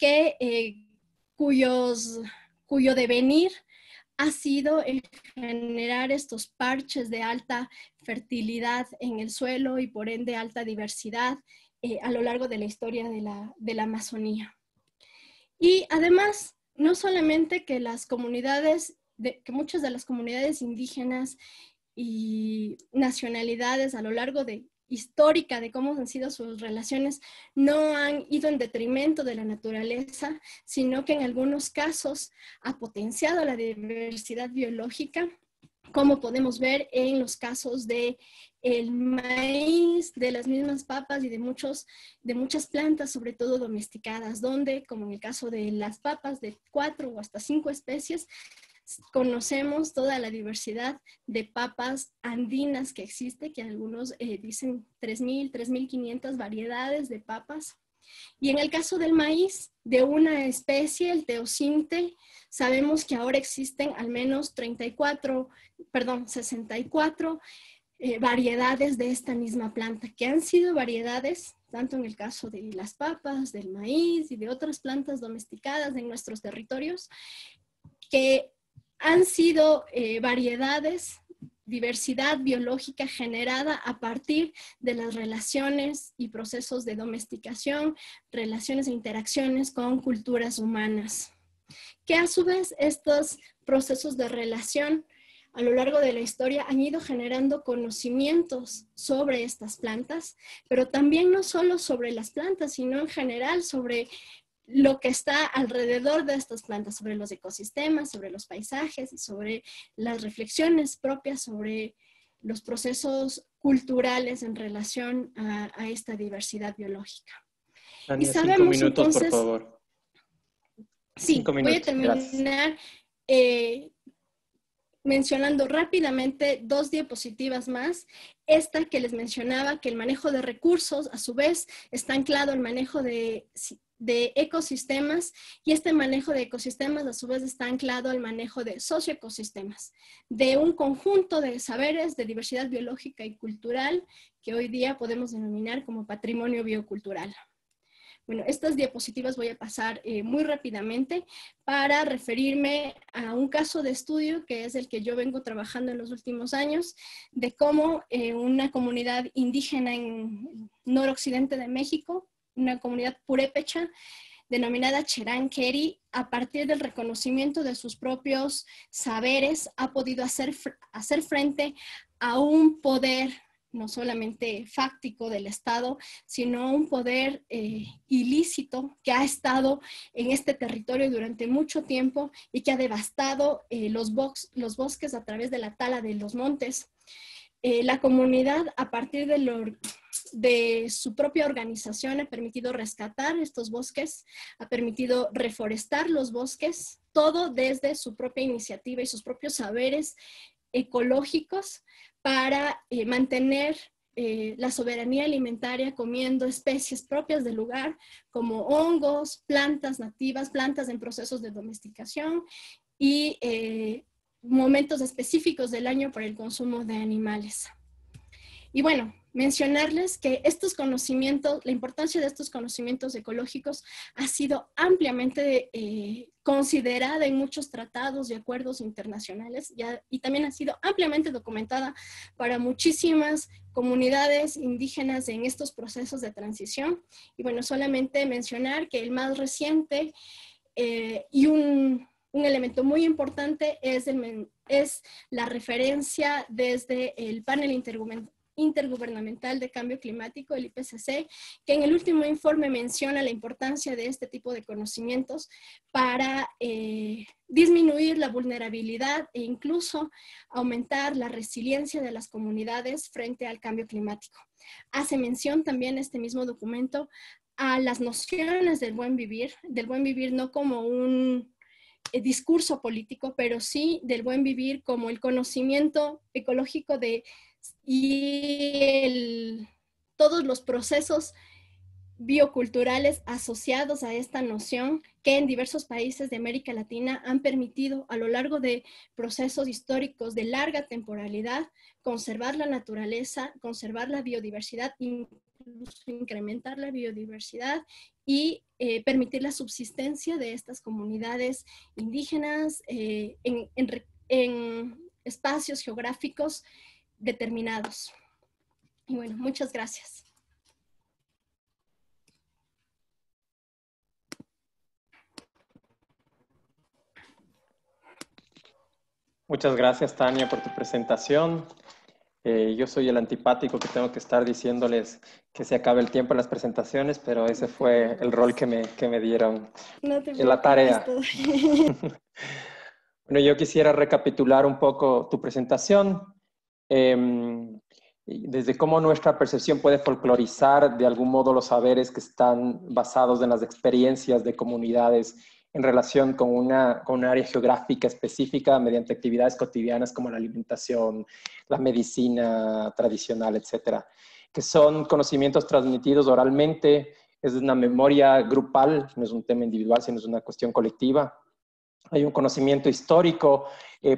[SPEAKER 4] cuyo devenir ha sido el generar estos parches de alta fertilidad en el suelo y por ende alta diversidad a lo largo de la historia de la Amazonía. Y además, no solamente que las comunidades, que muchas de las comunidades indígenas y nacionalidades a lo largo de histórica de cómo han sido sus relaciones no han ido en detrimento de la naturaleza, sino que en algunos casos ha potenciado la diversidad biológica, como podemos ver en los casos de el maíz, de las mismas papas y de muchas plantas, sobre todo domesticadas, donde, como en el caso de las papas, de 4 o hasta 5 especies, conocemos toda la diversidad de papas andinas que existe, que algunos dicen 3.000, 3.500 variedades de papas. Y en el caso del maíz, de una especie, el teosinte, sabemos que ahora existen al menos 64 variedades de esta misma planta, que han sido variedades, tanto en el caso de las papas, del maíz y de otras plantas domesticadas en nuestros territorios, que han sido variedades, diversidad biológica generada a partir de las relaciones y procesos de domesticación, relaciones e interacciones con culturas humanas. Que a su vez estos procesos de relación a lo largo de la historia han ido generando conocimientos sobre estas plantas, pero también no solo sobre las plantas, sino en general sobre lo que está alrededor de estas plantas, sobre los ecosistemas, sobre los paisajes y sobre las reflexiones propias sobre los procesos culturales en relación a esta diversidad biológica.
[SPEAKER 2] Tania,
[SPEAKER 4] y sabemos
[SPEAKER 2] 5 minutos,
[SPEAKER 4] entonces,
[SPEAKER 2] por favor.
[SPEAKER 4] Sí,
[SPEAKER 2] 5 minutos,
[SPEAKER 4] voy a terminar mencionando rápidamente 2 diapositivas más. Esta que les mencionaba, que el manejo de recursos, a su vez, está anclado al manejo de ecosistemas, y este manejo de ecosistemas a su vez está anclado al manejo de socioecosistemas, de un conjunto de saberes de diversidad biológica y cultural que hoy día podemos denominar como patrimonio biocultural. Bueno, estas diapositivas voy a pasar muy rápidamente para referirme a un caso de estudio que es el que yo vengo trabajando en los últimos años, de cómo una comunidad indígena en el noroccidente de México, una comunidad purépecha denominada Cherán Queri, a partir del reconocimiento de sus propios saberes, ha podido hacer frente a un poder no solamente fáctico del Estado, sino un poder ilícito que ha estado en este territorio durante mucho tiempo y que ha devastado los bosques a través de la tala de los montes. La comunidad, a partir de su propia organización, ha permitido rescatar estos bosques, ha permitido reforestar los bosques, todo desde su propia iniciativa y sus propios saberes ecológicos para mantener la soberanía alimentaria comiendo especies propias del lugar, como hongos, plantas nativas, plantas en procesos de domesticación y momentos específicos del año para el consumo de animales. Y bueno, mencionarles que estos conocimientos, la importancia de estos conocimientos ecológicos ha sido ampliamente considerada en muchos tratados y acuerdos internacionales y también ha sido ampliamente documentada para muchísimas comunidades indígenas en estos procesos de transición. Y bueno, solamente mencionar que el más reciente y un elemento muy importante es la referencia desde el panel intergubernamental de cambio climático, el IPCC, que en el último informe menciona la importancia de este tipo de conocimientos para disminuir la vulnerabilidad e incluso aumentar la resiliencia de las comunidades frente al cambio climático. Hace mención también este mismo documento a las nociones del buen vivir no como un discurso político, pero sí del buen vivir como el conocimiento ecológico todos los procesos bioculturales asociados a esta noción que en diversos países de América Latina han permitido a lo largo de procesos históricos de larga temporalidad conservar la naturaleza, conservar la biodiversidad, incluso incrementar la biodiversidad y permitir la subsistencia de estas comunidades indígenas en espacios geográficos determinados. Y bueno, muchas gracias.
[SPEAKER 2] Muchas gracias, Tania, por tu presentación. Yo soy el antipático que tengo que estar diciéndoles que se acabe el tiempo en las presentaciones, pero ese fue el rol que me dieron en la tarea. Bueno, yo quisiera recapitular un poco tu presentación, desde cómo nuestra percepción puede folclorizar de algún modo los saberes que están basados en las experiencias de comunidades en relación con una área geográfica específica mediante actividades cotidianas como la alimentación, la medicina tradicional, etcétera, que son conocimientos transmitidos oralmente, es una memoria grupal, no es un tema individual, sino es una cuestión colectiva. Hay un conocimiento histórico,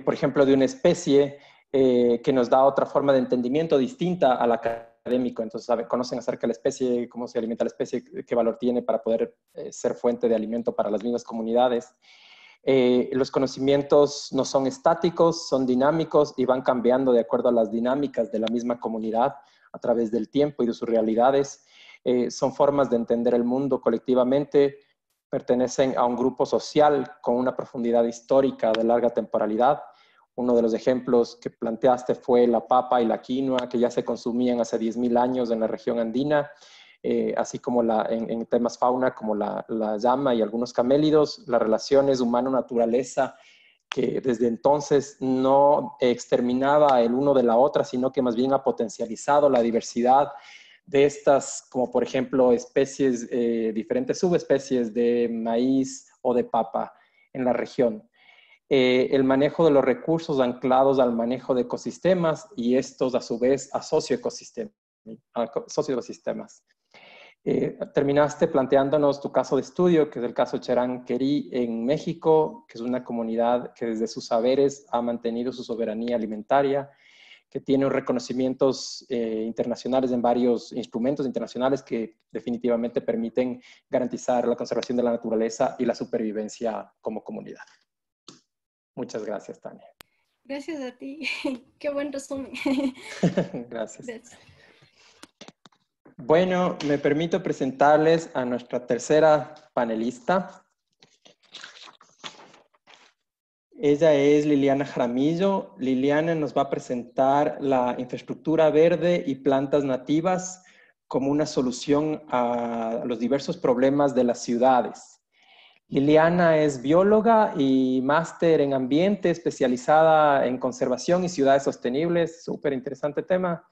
[SPEAKER 2] por ejemplo, de una especie que nos da otra forma de entendimiento distinta al académico. Entonces, conocen acerca de la especie, cómo se alimenta la especie, qué valor tiene para poder ser fuente de alimento para las mismas comunidades. Los conocimientos no son estáticos, son dinámicos y van cambiando de acuerdo a las dinámicas de la misma comunidad a través del tiempo y de sus realidades. Son formas de entender el mundo colectivamente, pertenecen a un grupo social con una profundidad histórica de larga temporalidad. Uno de los ejemplos que planteaste fue la papa y la quinoa, que ya se consumían hace 10.000 años en la región andina, así como en temas fauna como la llama y algunos camélidos, las relaciones humano-naturaleza, que desde entonces no exterminaba el uno de la otra, sino que más bien ha potencializado la diversidad de estas, como por ejemplo especies, diferentes subespecies de maíz o de papa en la región. El manejo de los recursos anclados al manejo de ecosistemas y estos a su vez a socioecosistemas. Terminaste planteándonos tu caso de estudio, que es el caso Cherán Querí en México, que es una comunidad que desde sus saberes ha mantenido su soberanía alimentaria, que tiene reconocimientos internacionales en varios instrumentos internacionales que definitivamente permiten garantizar la conservación de la naturaleza y la supervivencia como comunidad. Muchas gracias, Tania.
[SPEAKER 4] Gracias a ti. Qué buen resumen.
[SPEAKER 2] Gracias. Bueno, me permito presentarles a nuestra tercera panelista. Ella es Liliana Jaramillo. Liliana nos va a presentar la infraestructura verde y plantas nativas como una solución a los diversos problemas de las ciudades. Liliana es bióloga y máster en ambiente, especializada en conservación y ciudades sostenibles. Súper interesante tema.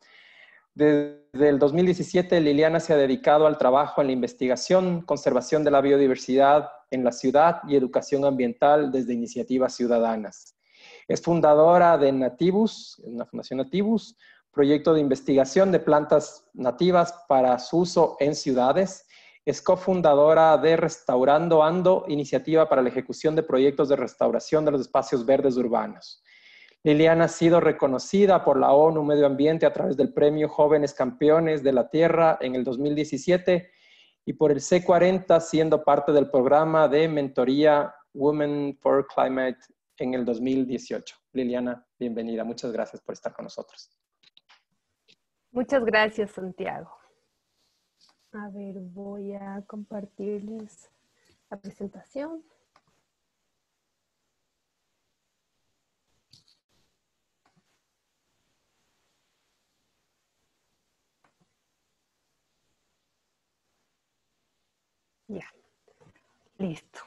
[SPEAKER 2] Desde el 2017, Liliana se ha dedicado al trabajo en la investigación, conservación de la biodiversidad en la ciudad y educación ambiental desde iniciativas ciudadanas. Es fundadora de Nativus, una fundación Nativus, proyecto de investigación de plantas nativas para su uso en ciudades. Es cofundadora de Restaurando Ando, iniciativa para la ejecución de proyectos de restauración de los espacios verdes urbanos. Liliana ha sido reconocida por la ONU Medio Ambiente a través del Premio Jóvenes Campeones de la Tierra en el 2017 y por el C40 siendo parte del programa de mentoría Women for Climate en el 2018. Liliana, bienvenida. Muchas gracias por estar con nosotros.
[SPEAKER 5] Muchas gracias, Santiago. A ver, voy a compartirles la presentación. Ya, listo.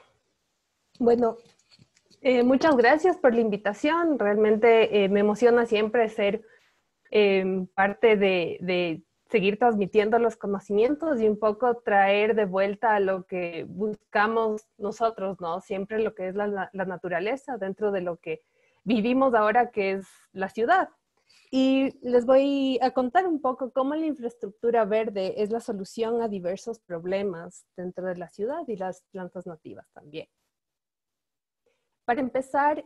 [SPEAKER 5] Bueno, muchas gracias por la invitación. Realmente me emociona siempre ser parte de seguir transmitiendo los conocimientos y un poco traer de vuelta a lo que buscamos nosotros, ¿no? Siempre lo que es la naturaleza dentro de lo que vivimos ahora, que es la ciudad. Y les voy a contar un poco cómo la infraestructura verde es la solución a diversos problemas dentro de la ciudad y las plantas nativas también. Para empezar,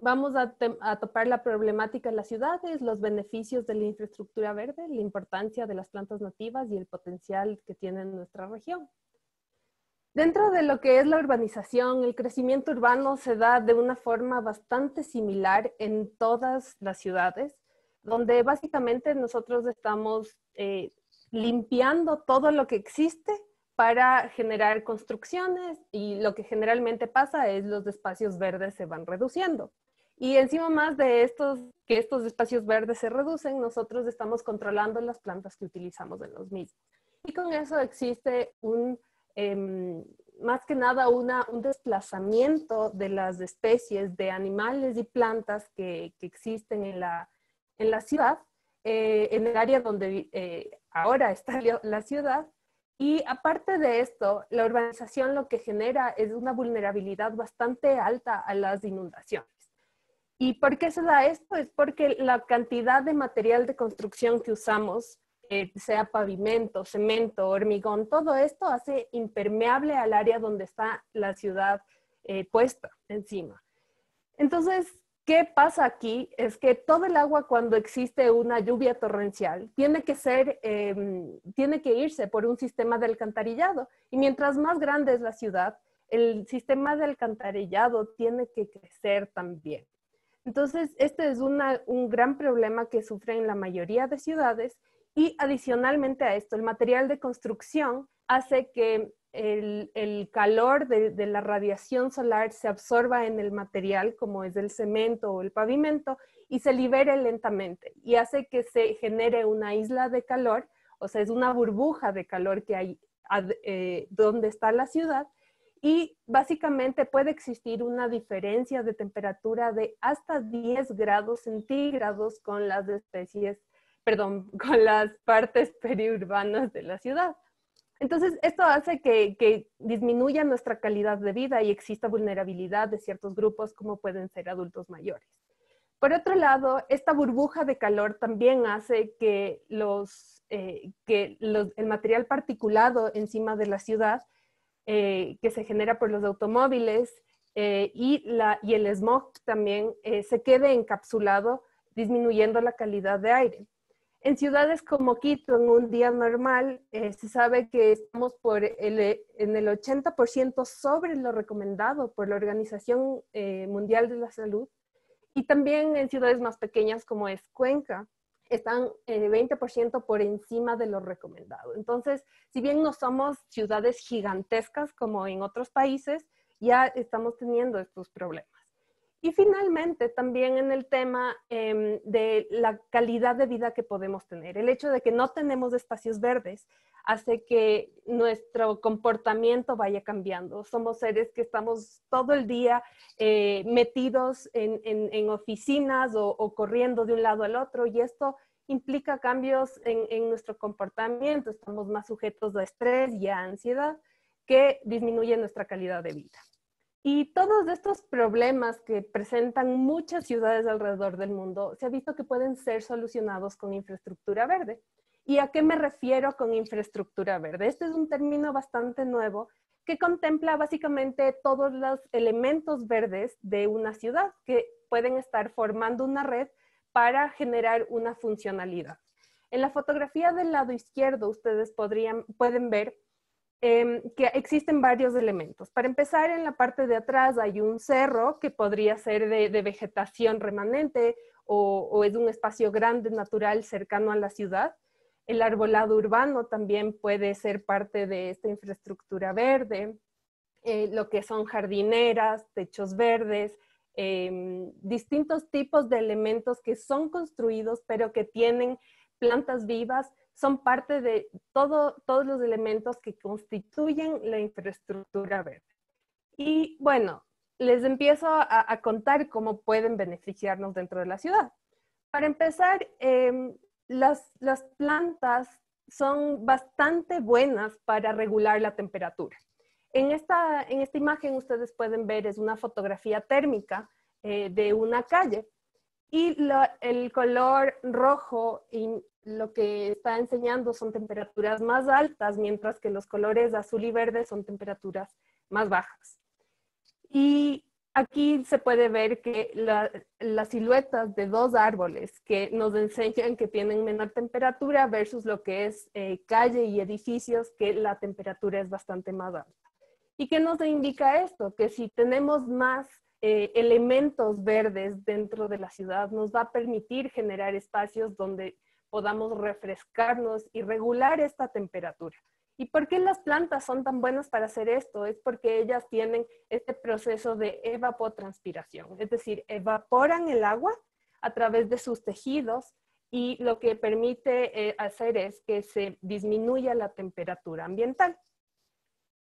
[SPEAKER 5] vamos a topar la problemática de las ciudades, los beneficios de la infraestructura verde, la importancia de las plantas nativas y el potencial que tiene nuestra región. Dentro de lo que es la urbanización, el crecimiento urbano se da de una forma bastante similar en todas las ciudades, donde básicamente nosotros estamos limpiando todo lo que existe para generar construcciones y lo que generalmente pasa es los espacios verdes se van reduciendo. Y encima más de que estos espacios verdes se reducen, nosotros estamos controlando las plantas que utilizamos en los mismos. Y con eso existe más que nada un desplazamiento de las especies de animales y plantas que existen en la ciudad, en el área donde ahora está la ciudad. Y aparte de esto, la urbanización lo que genera es una vulnerabilidad bastante alta a las inundaciones. ¿Y por qué se da esto? Es porque la cantidad de material de construcción que usamos, sea pavimento, cemento, hormigón, todo esto hace impermeable al área donde está la ciudad puesta encima. Entonces, ¿qué pasa aquí? Es que todo el agua cuando existe una lluvia torrencial tiene que irse por un sistema de alcantarillado. Y mientras más grande es la ciudad, el sistema de alcantarillado tiene que crecer también. Entonces, este es un gran problema que sufren la mayoría de ciudades y adicionalmente a esto, el material de construcción hace que el calor de la radiación solar se absorba en el material, como es el cemento o el pavimento, y se libere lentamente y hace que se genere una isla de calor, o sea, es una burbuja de calor que hay donde está la ciudad, y básicamente puede existir una diferencia de temperatura de hasta 10 grados centígrados con las con las partes periurbanas de la ciudad. Entonces, esto hace que disminuya nuestra calidad de vida y exista vulnerabilidad de ciertos grupos como pueden ser adultos mayores. Por otro lado, esta burbuja de calor también hace que el material particulado encima de la ciudad que se genera por los automóviles y el smog también se quede encapsulado, disminuyendo la calidad de aire. En ciudades como Quito, en un día normal, se sabe que estamos en el 80% sobre lo recomendado por la Organización Mundial de la Salud. Y también en ciudades más pequeñas como es Cuenca, están 20% por encima de lo recomendado. Entonces, si bien no somos ciudades gigantescas como en otros países, ya estamos teniendo estos problemas. Y finalmente, también en el tema de la calidad de vida que podemos tener. El hecho de que no tenemos espacios verdes hace que nuestro comportamiento vaya cambiando. Somos seres que estamos todo el día metidos en oficinas o corriendo de un lado al otro, y esto implica cambios en nuestro comportamiento. Estamos más sujetos a estrés y a ansiedad, que disminuye nuestra calidad de vida. Y todos estos problemas que presentan muchas ciudades alrededor del mundo, se ha visto que pueden ser solucionados con infraestructura verde. ¿Y a qué me refiero con infraestructura verde? Este es un término bastante nuevo que contempla básicamente todos los elementos verdes de una ciudad que pueden estar formando una red para generar una funcionalidad. En la fotografía del lado izquierdo ustedes pueden ver que existen varios elementos. Para empezar, en la parte de atrás hay un cerro que podría ser de vegetación remanente o es un espacio grande, natural, cercano a la ciudad. El arbolado urbano también puede ser parte de esta infraestructura verde. Lo que son jardineras, techos verdes, distintos tipos de elementos que son construidos pero que tienen plantas vivas, son parte de todos los elementos que constituyen la infraestructura verde. Y bueno, les empiezo a contar cómo pueden beneficiarnos dentro de la ciudad. Para empezar, las plantas son bastante buenas para regular la temperatura. En esta imagen ustedes pueden ver, es una fotografía térmica de una calle. Y el color rojo y lo que está enseñando son temperaturas más altas, mientras que los colores azul y verde son temperaturas más bajas. Y aquí se puede ver que las siluetas de dos árboles que nos enseñan que tienen menor temperatura versus lo que es calle y edificios, que la temperatura es bastante más alta. ¿Y qué nos indica esto? Que si tenemos más elementos verdes dentro de la ciudad, nos va a permitir generar espacios donde podamos refrescarnos y regular esta temperatura. ¿Y por qué las plantas son tan buenas para hacer esto? Es porque ellas tienen este proceso de evapotranspiración, es decir, evaporan el agua a través de sus tejidos, y lo que permite hacer es que se disminuya la temperatura ambiental.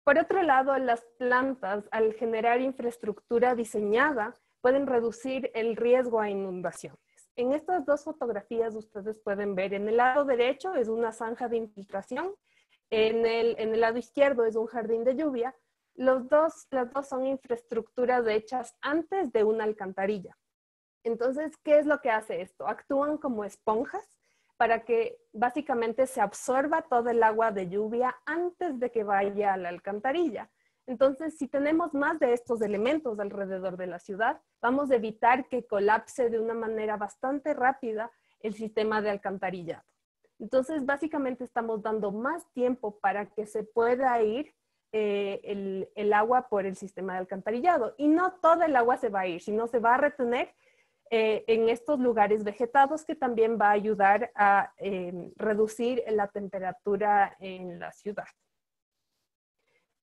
[SPEAKER 5] Por otro lado, las plantas, al generar infraestructura diseñada, pueden reducir el riesgo a inundaciones. En estas dos fotografías ustedes pueden ver, en el lado derecho es una zanja de infiltración, en el lado izquierdo es un jardín de lluvia. Las dos son infraestructuras hechas antes de una alcantarilla. Entonces, ¿qué es lo que hace esto? Actúan como esponjas para que básicamente se absorba todo el agua de lluvia antes de que vaya a la alcantarilla. Entonces, si tenemos más de estos elementos alrededor de la ciudad, vamos a evitar que colapse de una manera bastante rápida el sistema de alcantarillado. Entonces, básicamente estamos dando más tiempo para que se pueda ir el agua por el sistema de alcantarillado. Y no toda el agua se va a ir, sino se va a retener en estos lugares vegetados, que también va a ayudar a reducir la temperatura en la ciudad.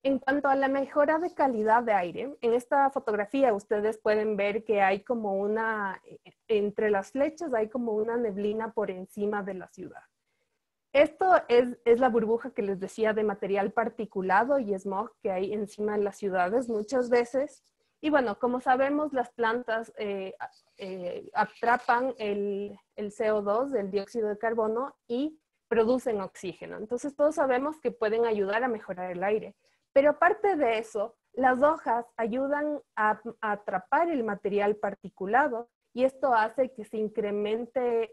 [SPEAKER 5] En cuanto a la mejora de calidad de aire, en esta fotografía ustedes pueden ver que hay como entre las flechas hay como una neblina por encima de la ciudad. Esto es la burbuja que les decía de material particulado y smog que hay encima de las ciudades muchas veces. Y bueno, como sabemos, las plantas atrapan el CO2, el dióxido de carbono, y producen oxígeno. Entonces todos sabemos que pueden ayudar a mejorar el aire. Pero aparte de eso, las hojas ayudan a atrapar el material particulado, y esto hace que se incremente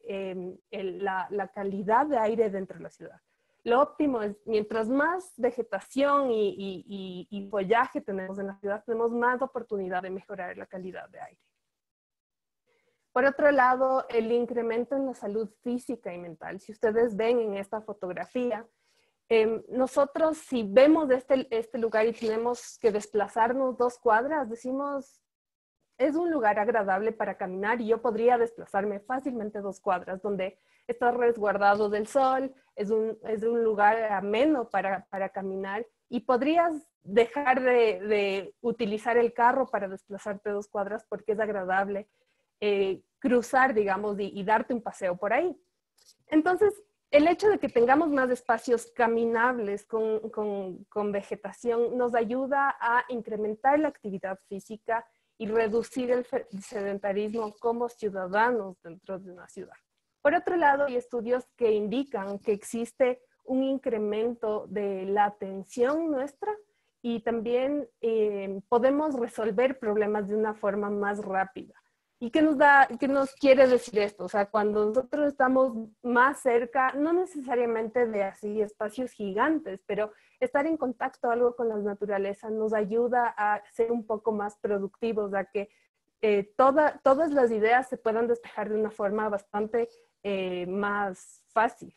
[SPEAKER 5] la calidad de aire dentro de la ciudad. Lo óptimo es, mientras más vegetación y follaje tenemos en la ciudad, tenemos más oportunidad de mejorar la calidad de aire. Por otro lado, el incremento en la salud física y mental. Si ustedes ven en esta fotografía, nosotros, si vemos este lugar y tenemos que desplazarnos 2 cuadras, decimos, es un lugar agradable para caminar y yo podría desplazarme fácilmente 2 cuadras, donde está resguardado del sol, es un lugar ameno para caminar y podrías dejar de utilizar el carro para desplazarte 2 cuadras porque es agradable cruzar, digamos, y darte un paseo por ahí. Entonces, el hecho de que tengamos más espacios caminables con vegetación nos ayuda a incrementar la actividad física y reducir el sedentarismo como ciudadanos dentro de una ciudad. Por otro lado, hay estudios que indican que existe un incremento de la atención nuestra y también podemos resolver problemas de una forma más rápida. ¿Y qué nos quiere decir esto? O sea, cuando nosotros estamos más cerca, no necesariamente de así espacios gigantes, pero estar en contacto algo con la naturaleza nos ayuda a ser un poco más productivos, a que todas las ideas se puedan despejar de una forma bastante más fácil.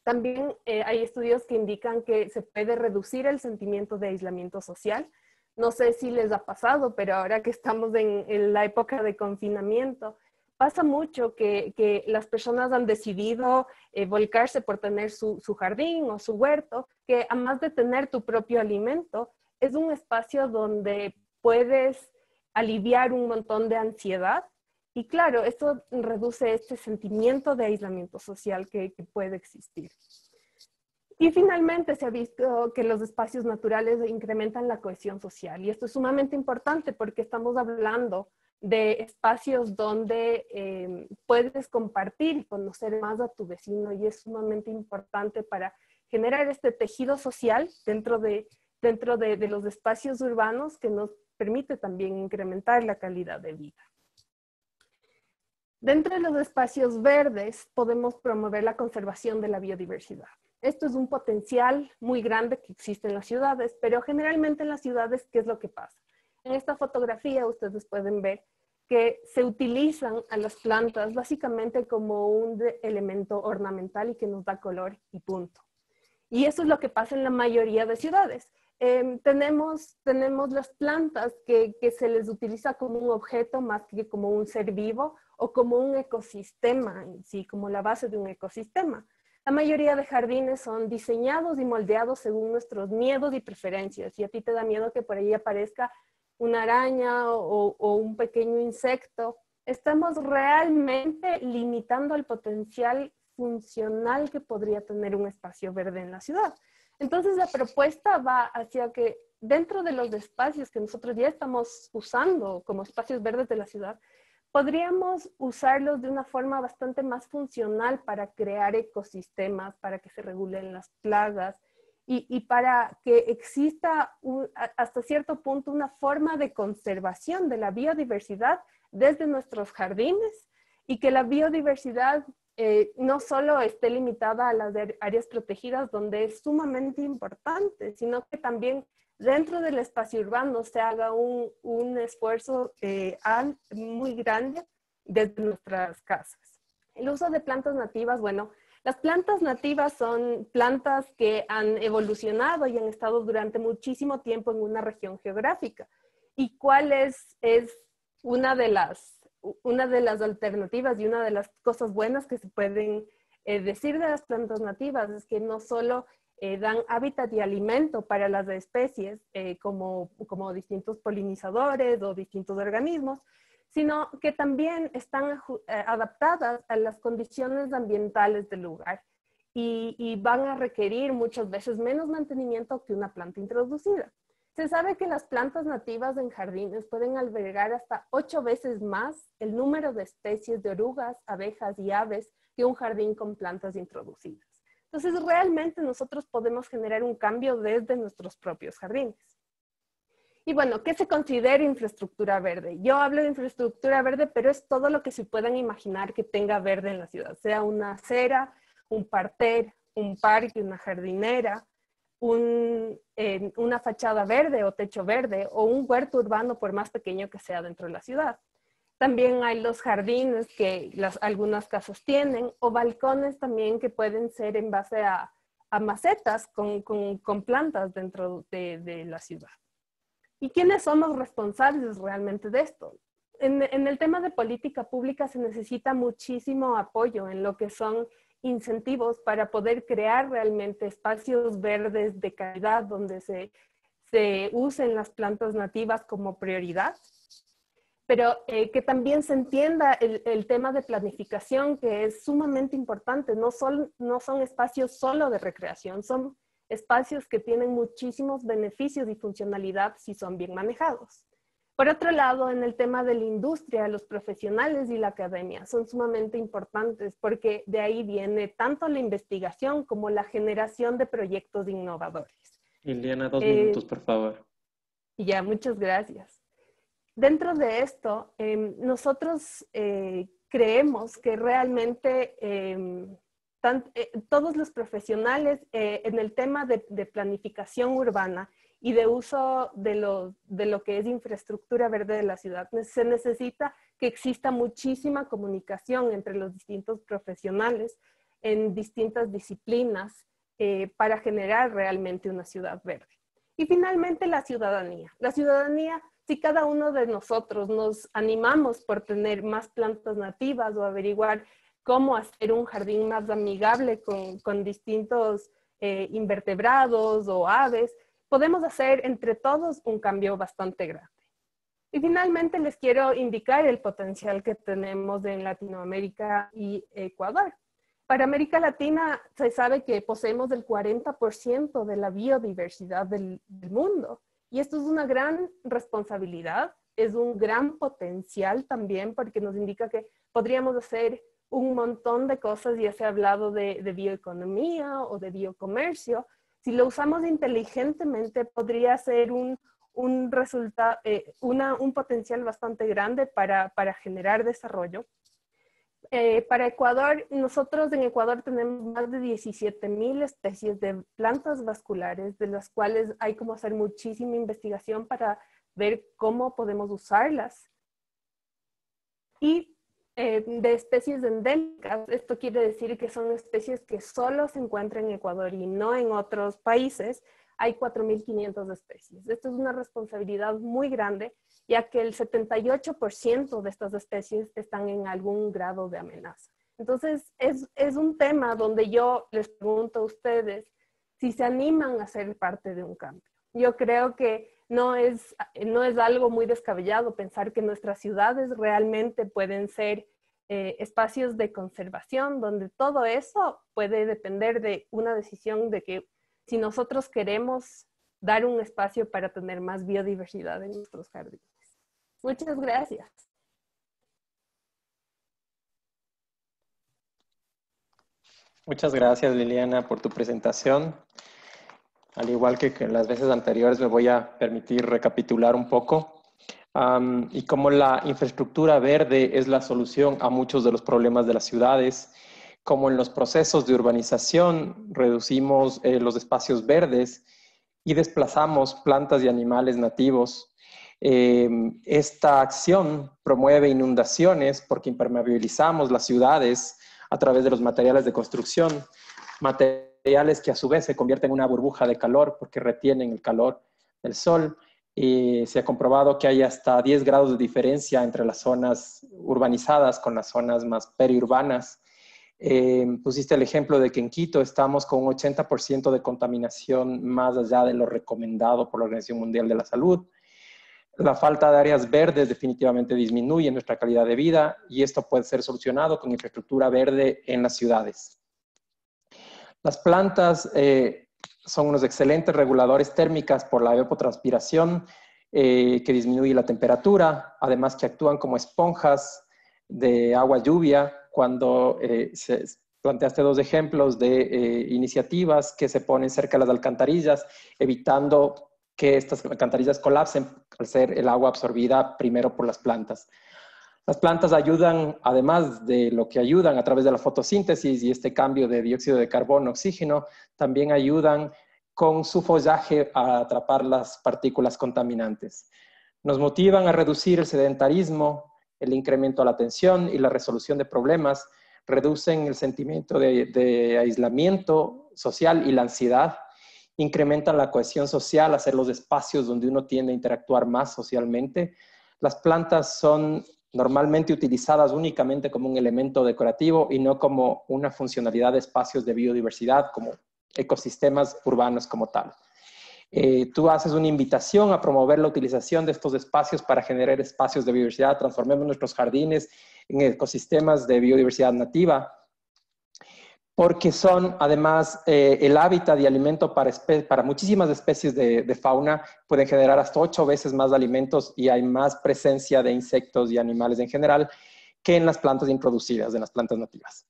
[SPEAKER 5] También hay estudios que indican que se puede reducir el sentimiento de aislamiento social. No sé si les ha pasado, pero ahora que estamos en la época de confinamiento, pasa mucho que las personas han decidido volcarse por tener su jardín o su huerto, que además de tener tu propio alimento, es un espacio donde puedes aliviar un montón de ansiedad. Y claro, esto reduce este sentimiento de aislamiento social que puede existir. Y finalmente se ha visto que los espacios naturales incrementan la cohesión social. Y esto es sumamente importante porque estamos hablando de espacios donde puedes compartir y conocer más a tu vecino y es sumamente importante para generar este tejido social dentro de los espacios urbanos que nos permite también incrementar la calidad de vida. Dentro de los espacios verdes podemos promover la conservación de la biodiversidad. Esto es un potencial muy grande que existe en las ciudades, pero generalmente en las ciudades, ¿qué es lo que pasa? En esta fotografía ustedes pueden ver que se utilizan a las plantas básicamente como un elemento ornamental y que nos da color y punto. Y eso es lo que pasa en la mayoría de ciudades. Tenemos las plantas que se les utiliza como un objeto más que como un ser vivo o como un ecosistema en sí, como la base de un ecosistema. La mayoría de jardines son diseñados y moldeados según nuestros miedos y preferencias. Si a ti te da miedo que por ahí aparezca una araña o un pequeño insecto, estamos realmente limitando el potencial funcional que podría tener un espacio verde en la ciudad. Entonces la propuesta va hacia que dentro de los espacios que nosotros ya estamos usando como espacios verdes de la ciudad, podríamos usarlos de una forma bastante más funcional para crear ecosistemas, para que se regulen las plagas y para que exista hasta cierto punto una forma de conservación de la biodiversidad desde nuestros jardines y que la biodiversidad no solo esté limitada a las áreas protegidas donde es sumamente importante, sino que también dentro del espacio urbano se haga un esfuerzo muy grande desde nuestras casas. El uso de plantas nativas, bueno, las plantas nativas son plantas que han evolucionado y han estado durante muchísimo tiempo en una región geográfica. ¿Y cuál es una de las alternativas y una de las cosas buenas que se pueden decir de las plantas nativas? Es que no solo dan hábitat y alimento para las especies como distintos polinizadores o distintos organismos, sino que también están adaptadas a las condiciones ambientales del lugar y van a requerir muchas veces menos mantenimiento que una planta introducida. Se sabe que las plantas nativas en jardines pueden albergar hasta 8 veces más el número de especies de orugas, abejas y aves que un jardín con plantas introducidas. Entonces, realmente nosotros podemos generar un cambio desde nuestros propios jardines. Y bueno, ¿qué se considera infraestructura verde? Yo hablo de infraestructura verde, pero es todo lo que se puedan imaginar que tenga verde en la ciudad, sea una acera, un parterre, un parque, una jardinera, una fachada verde o techo verde o un huerto urbano por más pequeño que sea dentro de la ciudad. También hay los jardines que algunas casas tienen o balcones también que pueden ser en base a macetas con plantas dentro de la ciudad. ¿Y quiénes somos responsables realmente de esto? En el tema de política pública se necesita muchísimo apoyo en lo que son incentivos para poder crear realmente espacios verdes de calidad donde se usen las plantas nativas como prioridad, pero que también se entienda el tema de planificación, que es sumamente importante. No son espacios solo de recreación, son espacios que tienen muchísimos beneficios y funcionalidad si son bien manejados. Por otro lado, en el tema de la industria, los profesionales y la academia son sumamente importantes porque de ahí viene tanto la investigación como la generación de proyectos innovadores.
[SPEAKER 2] Liliana, 2 minutos, por favor.
[SPEAKER 5] Ya, muchas gracias. Dentro de esto, nosotros creemos que realmente todos los profesionales en el tema de planificación urbana y de uso de lo que es infraestructura verde de la ciudad, se necesita que exista muchísima comunicación entre los distintos profesionales en distintas disciplinas para generar realmente una ciudad verde. Y finalmente la ciudadanía. La ciudadanía, si cada uno de nosotros nos animamos por tener más plantas nativas o averiguar cómo hacer un jardín más amigable con distintos invertebrados o aves, podemos hacer entre todos un cambio bastante grande. Y finalmente les quiero indicar el potencial que tenemos en Latinoamérica y Ecuador. Para América Latina se sabe que poseemos el 40% de la biodiversidad del mundo. Y esto es una gran responsabilidad, es un gran potencial también porque nos indica que podríamos hacer un montón de cosas. Ya se ha hablado de bioeconomía o de biocomercio. Si lo usamos inteligentemente, podría ser un potencial bastante grande para generar desarrollo. Para Ecuador, nosotros en Ecuador tenemos más de 17,000 especies de plantas vasculares, de las cuales hay como hacer muchísima investigación para ver cómo podemos usarlas. Y de especies endémicas, esto quiere decir que son especies que solo se encuentran en Ecuador y no en otros países. Hay 4,500 especies. Esto es una responsabilidad muy grande, ya que el 78% de estas especies están en algún grado de amenaza. Entonces, es un tema donde yo les pregunto a ustedes si se animan a ser parte de un cambio. Yo creo que no es algo muy descabellado pensar que nuestras ciudades realmente pueden ser espacios de conservación, donde todo eso puede depender de una decisión de que si nosotros queremos dar un espacio para tener más biodiversidad en nuestros jardines. Muchas gracias.
[SPEAKER 2] Muchas gracias, Liliana, por tu presentación. Al igual que en las veces anteriores, me voy a permitir recapitular un poco. Y cómo la infraestructura verde es la solución a muchos de los problemas de las ciudades, como en los procesos de urbanización reducimos los espacios verdes y desplazamos plantas y animales nativos. Esta acción promueve inundaciones porque impermeabilizamos las ciudades a través de los materiales de construcción, materiales que a su vez se convierten en una burbuja de calor porque retienen el calor del sol. Y se ha comprobado que hay hasta 10 grados de diferencia entre las zonas urbanizadas con las zonas más periurbanas. Pusiste el ejemplo de que en Quito estamos con un 80% de contaminación más allá de lo recomendado por la Organización Mundial de la Salud. La falta de áreas verdes definitivamente disminuye nuestra calidad de vida y esto puede ser solucionado con infraestructura verde en las ciudades. Las plantas son unos excelentes reguladores térmicas por la evapotranspiración que disminuye la temperatura, además que actúan como esponjas de agua lluvia. Cuando se planteaste 2 ejemplos de iniciativas que se ponen cerca de las alcantarillas, evitando que estas alcantarillas colapsen al ser el agua absorbida primero por las plantas. Las plantas ayudan, además de lo que ayudan a través de la fotosíntesis y este cambio de dióxido de carbono, oxígeno, también ayudan con su follaje a atrapar las partículas contaminantes. Nos motivan a reducir el sedentarismo, el incremento a la atención y la resolución de problemas, reducen el sentimiento de aislamiento social y la ansiedad, incrementan la cohesión social, hacer los espacios donde uno tiende a interactuar más socialmente. Las plantas son normalmente utilizadas únicamente como un elemento decorativo y no como una funcionalidad de espacios de biodiversidad, como ecosistemas urbanos como tal. Tú haces una invitación a promover la utilización de estos espacios para generar espacios de biodiversidad, transformemos nuestros jardines en ecosistemas de biodiversidad nativa, porque son además el hábitat y alimento para muchísimas especies de fauna, pueden generar hasta 8 veces más alimentos y hay más presencia de insectos y animales en general que en las plantas introducidas, en las plantas nativas.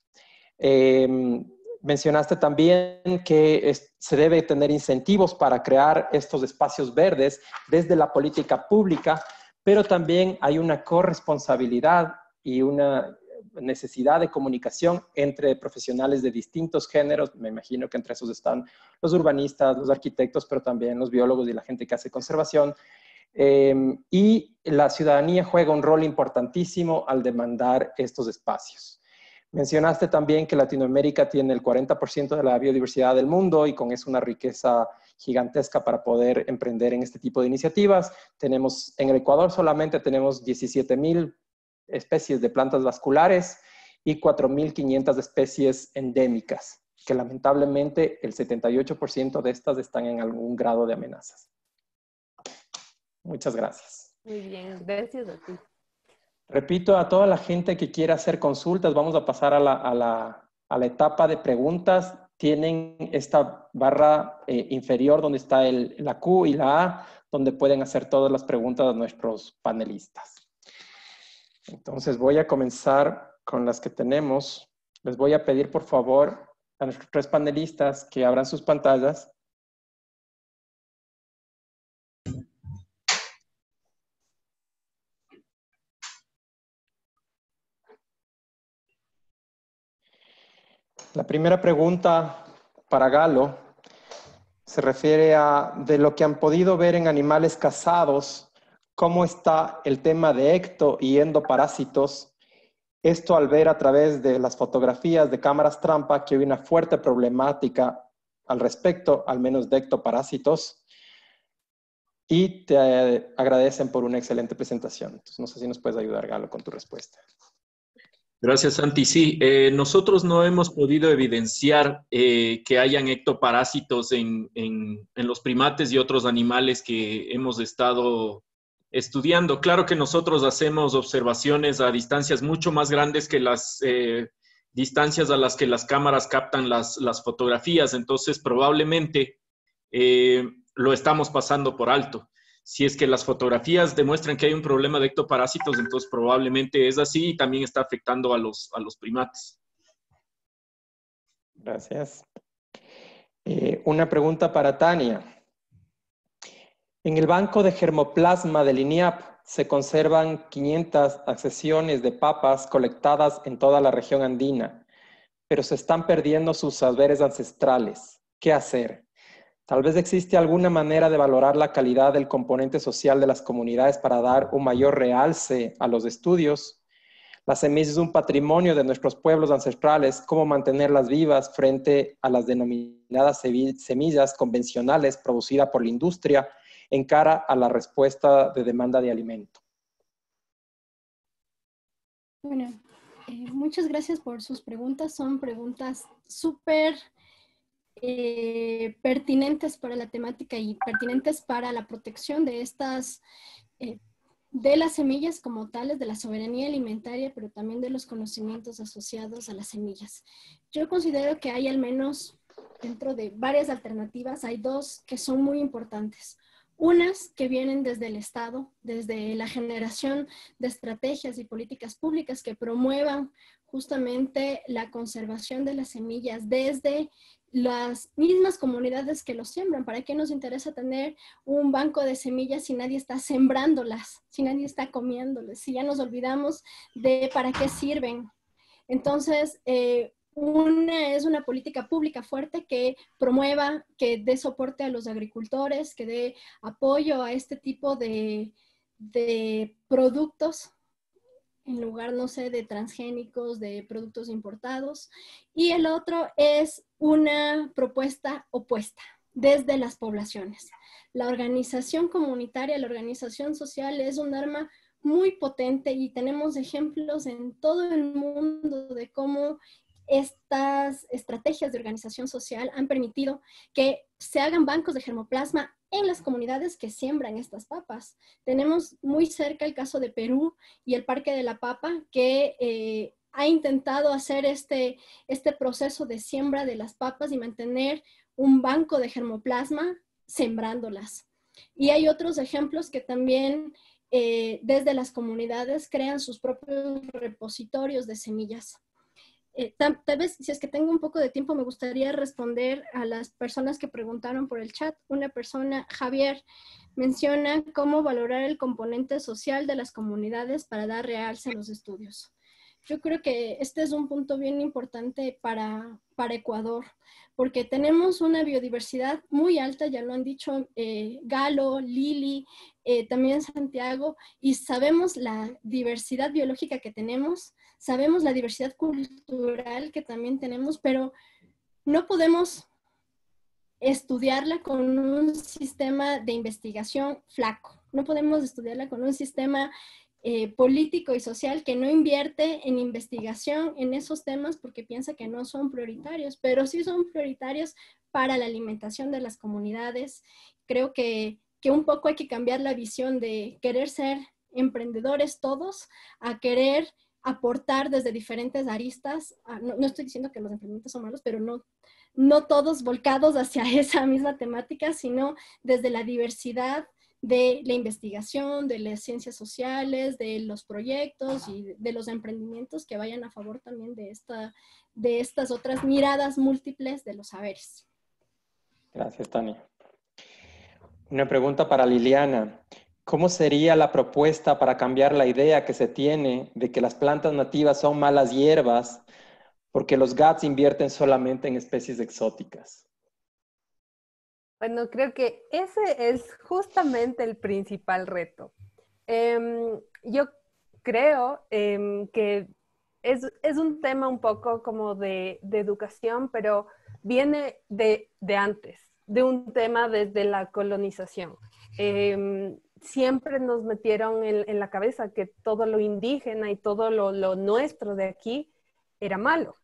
[SPEAKER 2] Mencionaste también que se debe tener incentivos para crear estos espacios verdes desde la política pública, pero también hay una corresponsabilidad y una necesidad de comunicación entre profesionales de distintos géneros. Me imagino que entre esos están los urbanistas, los arquitectos, pero también los biólogos y la gente que hace conservación. Y la ciudadanía juega un rol importantísimo al demandar estos espacios. Mencionaste también que Latinoamérica tiene el 40% de la biodiversidad del mundo y con eso una riqueza gigantesca para poder emprender en este tipo de iniciativas. En el Ecuador solamente tenemos 17,000 especies de plantas vasculares y 4,500 especies endémicas, que lamentablemente el 78% de estas están en algún grado de amenazas. Muchas gracias.
[SPEAKER 5] Muy bien, gracias a ti.
[SPEAKER 2] Repito, a toda la gente que quiera hacer consultas, vamos a pasar a la etapa de preguntas. Tienen esta barra inferior donde está la Q y la A, donde pueden hacer todas las preguntas a nuestros panelistas. Entonces voy a comenzar con las que tenemos. Les voy a pedir, por favor, a nuestros 3 panelistas que abran sus pantallas. La primera pregunta para Galo se refiere a, de lo que han podido ver en animales cazados, cómo está el tema de ecto y endoparásitos. Esto al ver a través de las fotografías de cámaras trampa que hay una fuerte problemática al respecto, al menos de ectoparásitos. Y te agradecen por una excelente presentación. Entonces, no sé si nos puedes ayudar, Galo, con tu respuesta.
[SPEAKER 3] Gracias, Santi. Sí, nosotros no hemos podido evidenciar que hayan ectoparásitos en los primates y otros animales que hemos estado estudiando. Claro que nosotros hacemos observaciones a distancias mucho más grandes que las distancias a las que las cámaras captan las fotografías, entonces probablemente lo estamos pasando por alto. Si es que las fotografías demuestran que hay un problema de ectoparásitos, entonces probablemente es así y también está afectando a los primates.
[SPEAKER 2] Gracias. Una pregunta para Tania. En el banco de germoplasma del INIAP se conservan 500 accesiones de papas colectadas en toda la región andina, pero se están perdiendo sus saberes ancestrales. ¿Qué hacer? Tal vez existe alguna manera de valorar la calidad del componente social de las comunidades para dar un mayor realce a los estudios. Las semillas es un patrimonio de nuestros pueblos ancestrales. ¿Cómo mantenerlas vivas frente a las denominadas semillas convencionales producidas por la industria en cara a la respuesta de demanda de alimento?
[SPEAKER 4] Bueno, muchas gracias por sus preguntas. Son preguntas súper pertinentes para la temática y pertinentes para la protección de estas, de las semillas como tales, de la soberanía alimentaria, pero también de los conocimientos asociados a las semillas. Yo considero que hay al menos, dentro de varias alternativas, hay 2 que son muy importantes. Unas que vienen desde el Estado, desde la generación de estrategias y políticas públicas que promuevan justamente la conservación de las semillas desde las mismas comunidades que los siembran. ¿Para qué nos interesa tener un banco de semillas si nadie está sembrándolas, si nadie está comiéndolas, si ya nos olvidamos de para qué sirven? Entonces, una es una política pública fuerte que promueva, que dé soporte a los agricultores, que dé apoyo a este tipo de productos en lugar, no sé, de transgénicos, de productos importados. Y el otro es una propuesta opuesta desde las poblaciones. La organización comunitaria, la organización social es un arma muy potente y tenemos ejemplos en todo el mundo de cómo estas estrategias de organización social han permitido que se hagan bancos de germoplasma en las comunidades que siembran estas papas. Tenemos muy cerca el caso de Perú y el Parque de la Papa, que ha intentado hacer este proceso de siembra de las papas y mantener un banco de germoplasma sembrándolas. Y hay otros ejemplos que también desde las comunidades crean sus propios repositorios de semillas. Tal vez, si es que tengo un poco de tiempo, me gustaría responder a las personas que preguntaron por el chat. Una persona, Javier, menciona cómo valorar el componente social de las comunidades para dar realce a los estudios. Yo creo que este es un punto bien importante para Ecuador, porque tenemos una biodiversidad muy alta, ya lo han dicho Galo, Lili, también Santiago, y sabemos la diversidad biológica que tenemos, sabemos la diversidad cultural que también tenemos, pero no podemos estudiarla con un sistema de investigación flaco, no podemos estudiarla con un sistema político y social que no invierte en investigación en esos temas porque piensa que no son prioritarios, pero sí son prioritarios para la alimentación de las comunidades. Creo que un poco hay que cambiar la visión de querer ser emprendedores todos a querer aportar desde diferentes aristas. No estoy diciendo que los emprendimientos son malos, pero no todos volcados hacia esa misma temática, sino desde la diversidad de la investigación, de las ciencias sociales, de los proyectos y de los emprendimientos que vayan a favor también de estas otras miradas múltiples de los saberes.
[SPEAKER 2] Gracias, Tania. Una pregunta para Liliana. ¿Cómo sería la propuesta para cambiar la idea que se tiene de que las plantas nativas son malas hierbas porque los GATS invierten solamente en especies exóticas?
[SPEAKER 5] Bueno, creo que ese es justamente el principal reto. Yo creo que es un tema un poco como de educación, pero viene de antes, de un tema desde la colonización. Siempre nos metieron en la cabeza que todo lo indígena y todo lo nuestro de aquí era malo.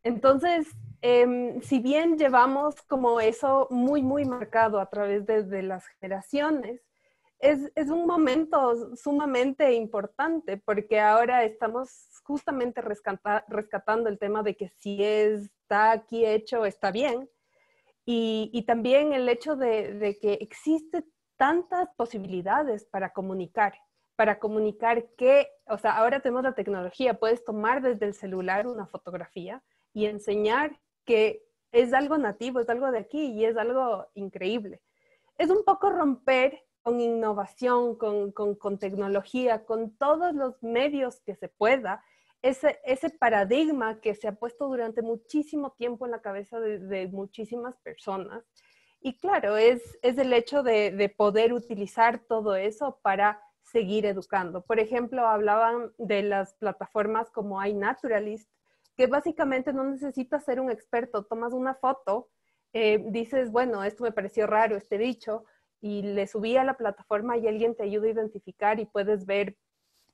[SPEAKER 5] Entonces, si bien llevamos como eso muy, muy marcado a través de las generaciones, es un momento sumamente importante porque ahora estamos justamente rescatando el tema de que si está aquí hecho, está bien. Y también el hecho de que existen tantas posibilidades para comunicar que, o sea, ahora tenemos la tecnología, puedes tomar desde el celular una fotografía y enseñar que es algo nativo, es algo de aquí y es algo increíble. Es un poco romper con innovación, con tecnología, con todos los medios que se pueda, ese paradigma que se ha puesto durante muchísimo tiempo en la cabeza de muchísimas personas. Y claro, es el hecho de poder utilizar todo eso para seguir educando. Por ejemplo, hablaban de las plataformas como iNaturalist, que básicamente no necesitas ser un experto, tomas una foto, dices, bueno, esto me pareció raro, este bicho, y le subí a la plataforma y alguien te ayuda a identificar y puedes ver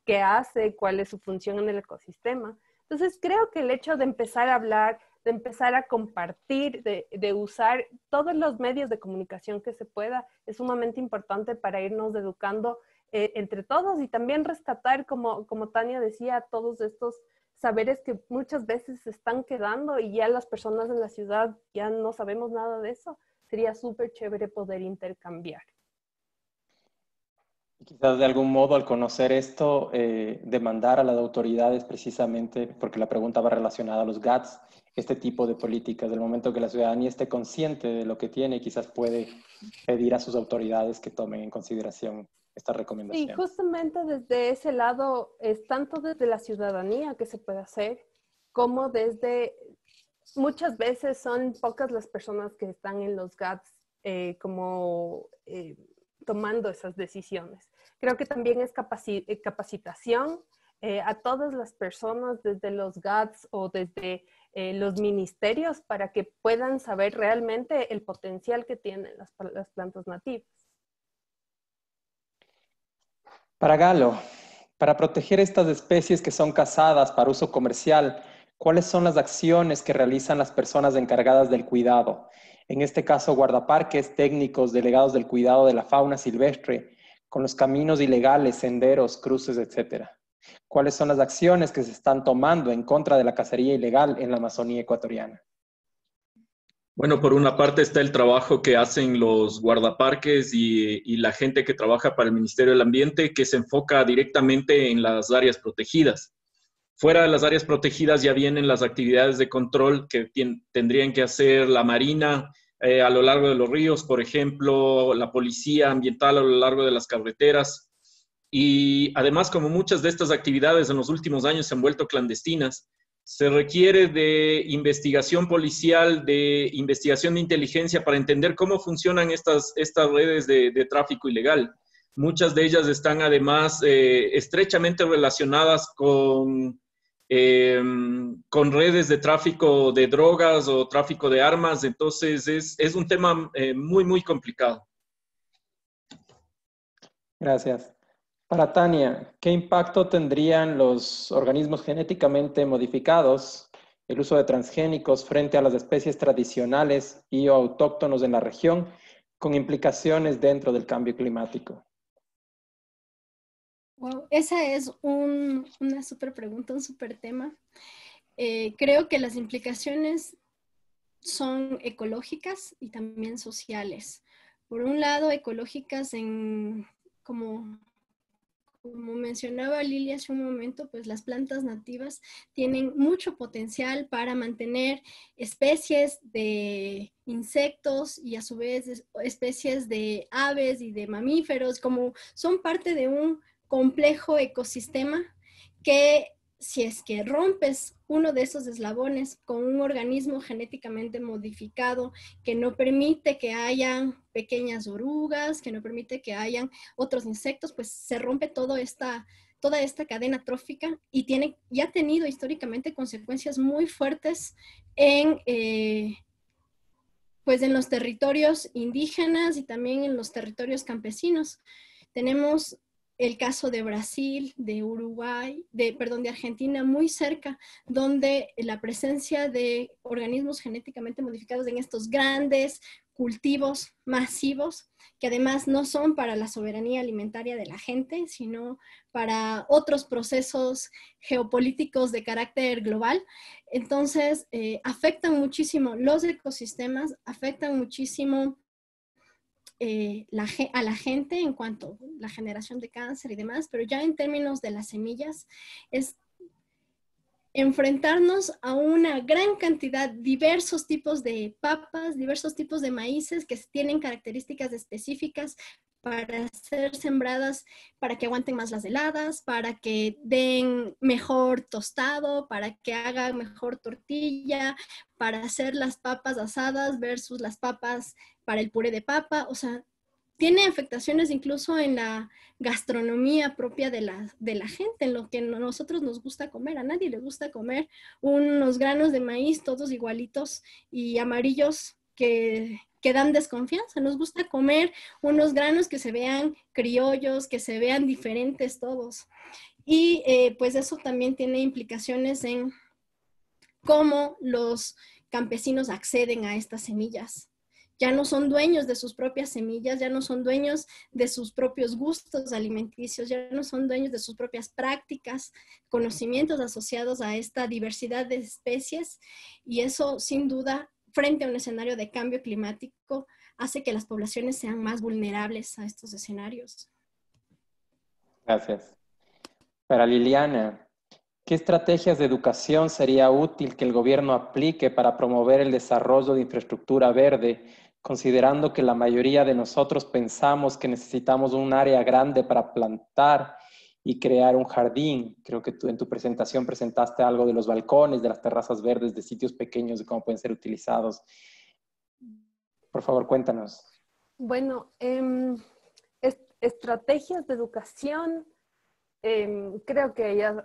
[SPEAKER 5] qué hace, cuál es su función en el ecosistema. Entonces, creo que el hecho de empezar a hablar, de empezar a compartir, de usar todos los medios de comunicación que se pueda, es sumamente importante para irnos educando entre todos y también rescatar, como Tania decía, todos estos saberes que muchas veces se están quedando y ya las personas en la ciudad ya no sabemos nada de eso. Sería súper chévere poder intercambiar.
[SPEAKER 2] Y quizás de algún modo al conocer esto, demandar a las autoridades precisamente, porque la pregunta va relacionada a los GATS, este tipo de políticas, del momento que la ciudadanía esté consciente de lo que tiene, quizás puede pedir a sus autoridades que tomen en consideración esta recomendación.
[SPEAKER 5] Sí, justamente desde ese lado, es tanto desde la ciudadanía que se puede hacer, como desde, muchas veces son pocas las personas que están en los GATS tomando esas decisiones. Creo que también es capacitación a todas las personas desde los GATS o desde los ministerios para que puedan saber realmente el potencial que tienen las plantas nativas.
[SPEAKER 2] Para Galo, Para proteger estas especies que son cazadas para uso comercial, ¿cuáles son las acciones que realizan las personas encargadas del cuidado? En este caso, guardaparques, técnicos, delegados del cuidado de la fauna silvestre, con los caminos ilegales, senderos, cruces, etcétera. ¿Cuáles son las acciones que se están tomando en contra de la cacería ilegal en la Amazonía ecuatoriana?
[SPEAKER 3] Bueno, por una parte está el trabajo que hacen los guardaparques y la gente que trabaja para el Ministerio del Ambiente, que se enfoca directamente en las áreas protegidas. Fuera de las áreas protegidas ya vienen las actividades de control que tendrían que hacer la Marina a lo largo de los ríos, por ejemplo, la policía ambiental a lo largo de las carreteras. Y además, como muchas de estas actividades en los últimos años se han vuelto clandestinas, se requiere de investigación policial, de investigación de inteligencia para entender cómo funcionan estas redes de tráfico ilegal. Muchas de ellas están además estrechamente relacionadas con redes de tráfico de drogas o tráfico de armas. Entonces es un tema muy, muy complicado.
[SPEAKER 2] Gracias. Para Tania, ¿qué impacto tendrían los organismos genéticamente modificados, el uso de transgénicos frente a las especies tradicionales y o autóctonos en la región, con implicaciones dentro del cambio climático?
[SPEAKER 4] Wow, esa es una súper pregunta, un súper tema. Creo que las implicaciones son ecológicas y también sociales. Por un lado, ecológicas como mencionaba Lili hace un momento, pues las plantas nativas tienen mucho potencial para mantener especies de insectos y a su vez especies de aves y de mamíferos, como son parte de un complejo ecosistema que si es que rompes uno de esos eslabones con un organismo genéticamente modificado que no permite que hayan pequeñas orugas, que no permite que hayan otros insectos, pues se rompe toda esta cadena trófica y ya ha tenido históricamente consecuencias muy fuertes pues en los territorios indígenas y también en los territorios campesinos. Tenemos el caso de Brasil, de Uruguay, de Argentina, muy cerca, donde la presencia de organismos genéticamente modificados en estos grandes cultivos masivos, que además no son para la soberanía alimentaria de la gente, sino para otros procesos geopolíticos de carácter global. Entonces, afectan muchísimo los ecosistemas, afectan muchísimo a la gente en cuanto a la generación de cáncer y demás, pero ya en términos de las semillas es enfrentarnos a una gran cantidad, diversos tipos de papas, diversos tipos de maíces que tienen características específicas para ser sembradas, para que aguanten más las heladas, para que den mejor tostado, para que hagan mejor tortilla, para hacer las papas asadas versus las papas para el puré de papa. O sea, tiene afectaciones incluso en la gastronomía propia de la gente, en lo que a nosotros nos gusta comer. A nadie le gusta comer unos granos de maíz todos igualitos y amarillos que dan desconfianza. Nos gusta comer unos granos que se vean criollos, que se vean diferentes todos. Y pues eso también tiene implicaciones en cómo los campesinos acceden a estas semillas. Ya no son dueños de sus propias semillas, ya no son dueños de sus propios gustos alimenticios, ya no son dueños de sus propias prácticas, conocimientos asociados a esta diversidad de especies, y eso sin duda, frente a un escenario de cambio climático, hace que las poblaciones sean más vulnerables a estos escenarios.
[SPEAKER 2] Gracias. Para Liliana, ¿qué estrategias de educación sería útil que el gobierno aplique para promover el desarrollo de infraestructura verde, considerando que la mayoría de nosotros pensamos que necesitamos un área grande para plantar y crear un jardín? Creo que tú en tu presentación presentaste algo de los balcones, de las terrazas verdes, de sitios pequeños, de cómo pueden ser utilizados. Por favor, cuéntanos.
[SPEAKER 5] Bueno, estrategias de educación, creo que ellas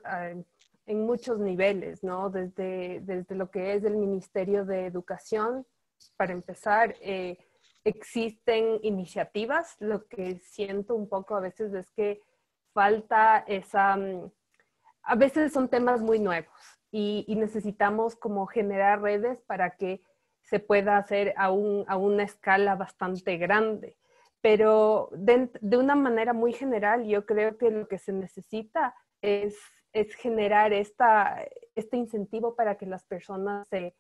[SPEAKER 5] en muchos niveles, ¿no? Desde lo que es el Ministerio de Educación, para empezar, existen iniciativas. Lo que siento un poco a veces es que falta esa... a veces son temas muy nuevos y necesitamos como generar redes para que se pueda hacer a una escala bastante grande. Pero de una manera muy general, yo creo que lo que se necesita es generar este incentivo para que las personas se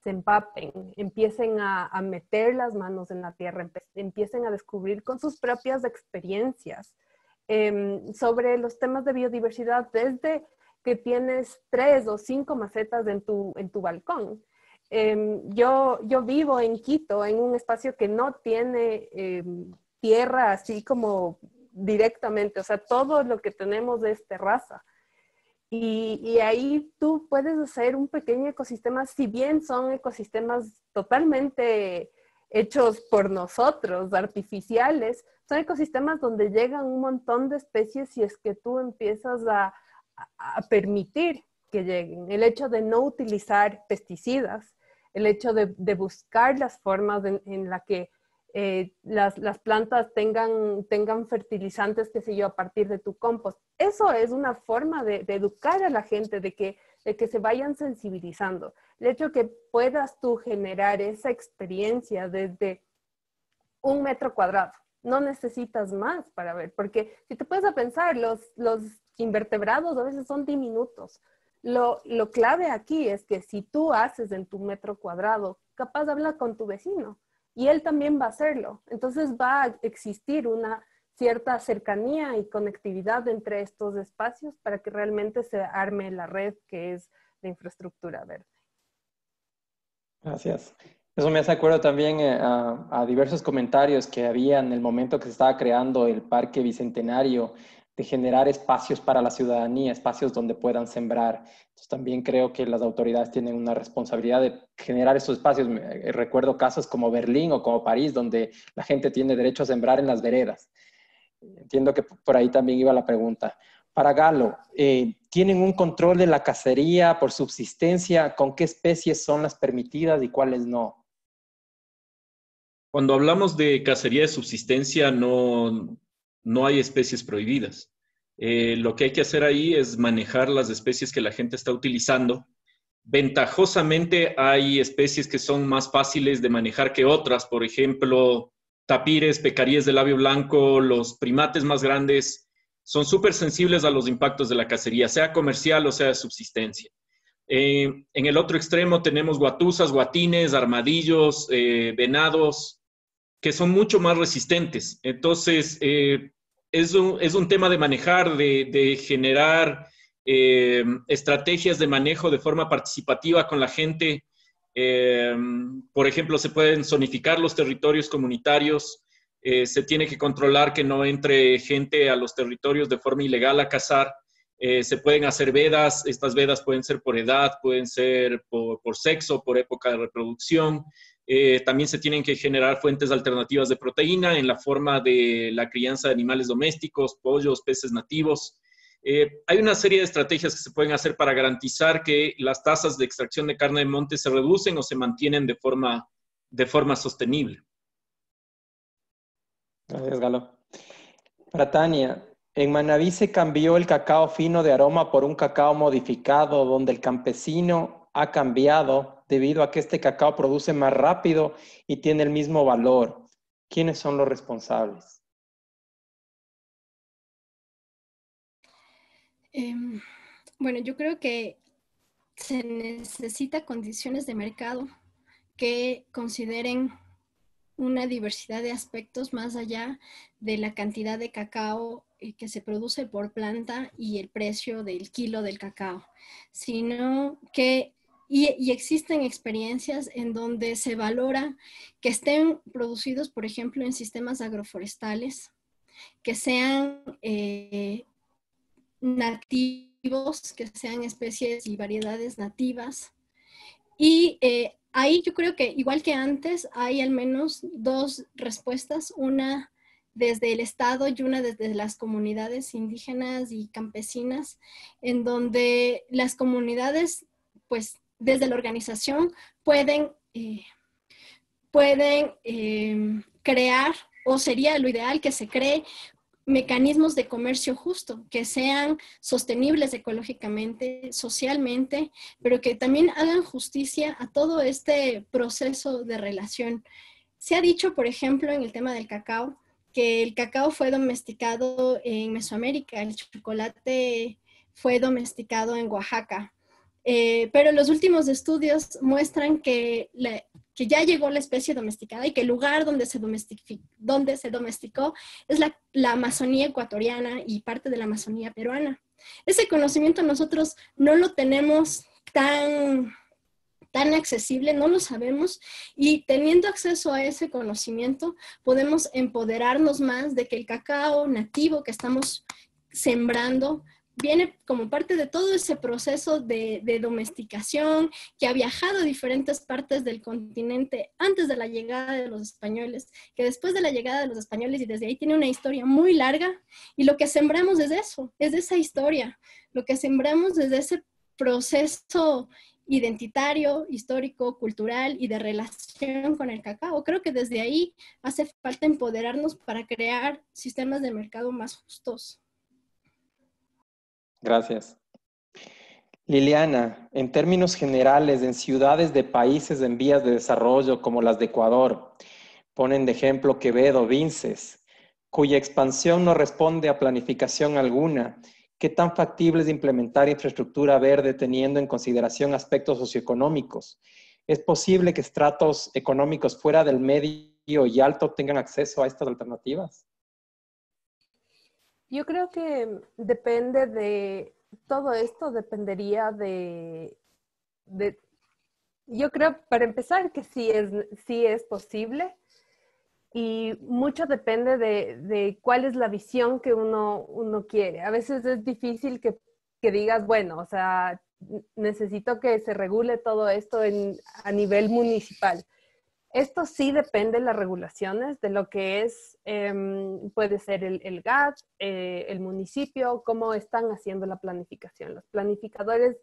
[SPEAKER 5] empapen, empiecen a meter las manos en la tierra, empiecen a descubrir con sus propias experiencias sobre los temas de biodiversidad, desde que tienes 3 o 5 macetas en tu balcón. Yo vivo en Quito, en un espacio que no tiene tierra así como directamente, o sea, todo lo que tenemos es terraza. Y ahí tú puedes hacer un pequeño ecosistema, si bien son ecosistemas totalmente hechos por nosotros, artificiales, son ecosistemas donde llegan un montón de especies si es que tú empiezas a permitir que lleguen. El hecho de no utilizar pesticidas, el hecho de buscar las formas en la que las plantas tengan fertilizantes, qué sé yo, a partir de tu compost. Eso es una forma de educar a la gente, de que se vayan sensibilizando. El hecho que puedas tú generar esa experiencia desde 1 metro cuadrado. No necesitas más para ver, porque si te puedes a pensar, los invertebrados a veces son diminutos. Lo clave aquí es que si tú haces en tu metro cuadrado, capaz de hablar con tu vecino y él también va a hacerlo. Entonces va a existir una cierta cercanía y conectividad entre estos espacios para que realmente se arme la red que es de infraestructura verde.
[SPEAKER 2] Gracias. Eso me hace acuerdo también a diversos comentarios que había en el momento que se estaba creando el Parque Bicentenario, de generar espacios para la ciudadanía, espacios donde puedan sembrar. Entonces también creo que las autoridades tienen una responsabilidad de generar esos espacios. Recuerdo casos como Berlín o como París, donde la gente tiene derecho a sembrar en las veredas. Entiendo que por ahí también iba la pregunta. Para Galo, ¿tienen un control de la cacería por subsistencia? ¿Con qué especies son las permitidas y cuáles no?
[SPEAKER 3] Cuando hablamos de cacería de subsistencia, no hay especies prohibidas. Lo que hay que hacer ahí es manejar las especies que la gente está utilizando. Ventajosamente hay especies que son más fáciles de manejar que otras. Por ejemplo, tapires, pecaríes de labio blanco, los primates más grandes son súper sensibles a los impactos de la cacería, sea comercial o sea de subsistencia. En el otro extremo tenemos guatusas, guatines, armadillos, venados, que son mucho más resistentes. Entonces, es un tema de manejar, de generar estrategias de manejo de forma participativa con la gente. Por ejemplo, se pueden zonificar los territorios comunitarios, se tiene que controlar que no entre gente a los territorios de forma ilegal a cazar. Se pueden hacer vedas, estas vedas pueden ser por edad, pueden ser por sexo, por época de reproducción. También se tienen que generar fuentes alternativas de proteína en la forma de la crianza de animales domésticos, pollos, peces nativos. Hay una serie de estrategias que se pueden hacer para garantizar que las tasas de extracción de carne de monte se reducen o se mantienen de forma sostenible.
[SPEAKER 2] Gracias, Galo. Para Tania, en Manabí se cambió el cacao fino de aroma por un cacao modificado, donde el campesino ha cambiado debido a que este cacao produce más rápido y tiene el mismo valor. ¿Quiénes son los responsables?
[SPEAKER 4] Bueno, yo creo que se necesita condiciones de mercado que consideren una diversidad de aspectos más allá de la cantidad de cacao que se produce por planta y el precio del kilo del cacao, sino que y existen experiencias en donde se valora que estén producidos, por ejemplo, en sistemas agroforestales, que sean nativos, que sean especies y variedades nativas. Y ahí yo creo que, igual que antes, hay al menos 2 respuestas, una desde el Estado y una desde las comunidades indígenas y campesinas, en donde las comunidades, pues desde la organización, pueden crear, o sería lo ideal que se cree, mecanismos de comercio justo, que sean sostenibles ecológicamente, socialmente, pero que también hagan justicia a todo este proceso de relación. Se ha dicho, por ejemplo, en el tema del cacao, que el cacao fue domesticado en Mesoamérica, el chocolate fue domesticado en Oaxaca. Pero los últimos estudios muestran que ya llegó la especie domesticada y que el lugar donde se domesticó es la Amazonía ecuatoriana y parte de la Amazonía peruana. Ese conocimiento nosotros no lo tenemos tan accesible, no lo sabemos, y teniendo acceso a ese conocimiento podemos empoderarnos más de que el cacao nativo que estamos sembrando viene como parte de todo ese proceso de domesticación que ha viajado a diferentes partes del continente antes de la llegada de los españoles, que después de la llegada de los españoles y desde ahí tiene una historia muy larga, y lo que sembramos es eso, es esa historia, lo que sembramos es ese proceso identitario, histórico, cultural y de relación con el cacao. Creo que desde ahí hace falta empoderarnos para crear sistemas de mercado más justos.
[SPEAKER 2] Gracias. Liliana, en términos generales, en ciudades de países en vías de desarrollo como las de Ecuador, ponen de ejemplo Quevedo, Vinces, cuya expansión no responde a planificación alguna, ¿qué tan factible es implementar infraestructura verde teniendo en consideración aspectos socioeconómicos? ¿Es posible que estratos económicos fuera del medio y alto tengan acceso a estas alternativas?
[SPEAKER 5] Yo creo que depende de, todo esto dependería yo creo, para empezar, que sí es posible, y mucho depende de cuál es la visión que uno quiere. A veces es difícil que digas, bueno, o sea, necesito que se regule todo esto a nivel municipal. Esto sí depende de las regulaciones, de lo que es, puede ser el GAT, el municipio, cómo están haciendo la planificación. Los planificadores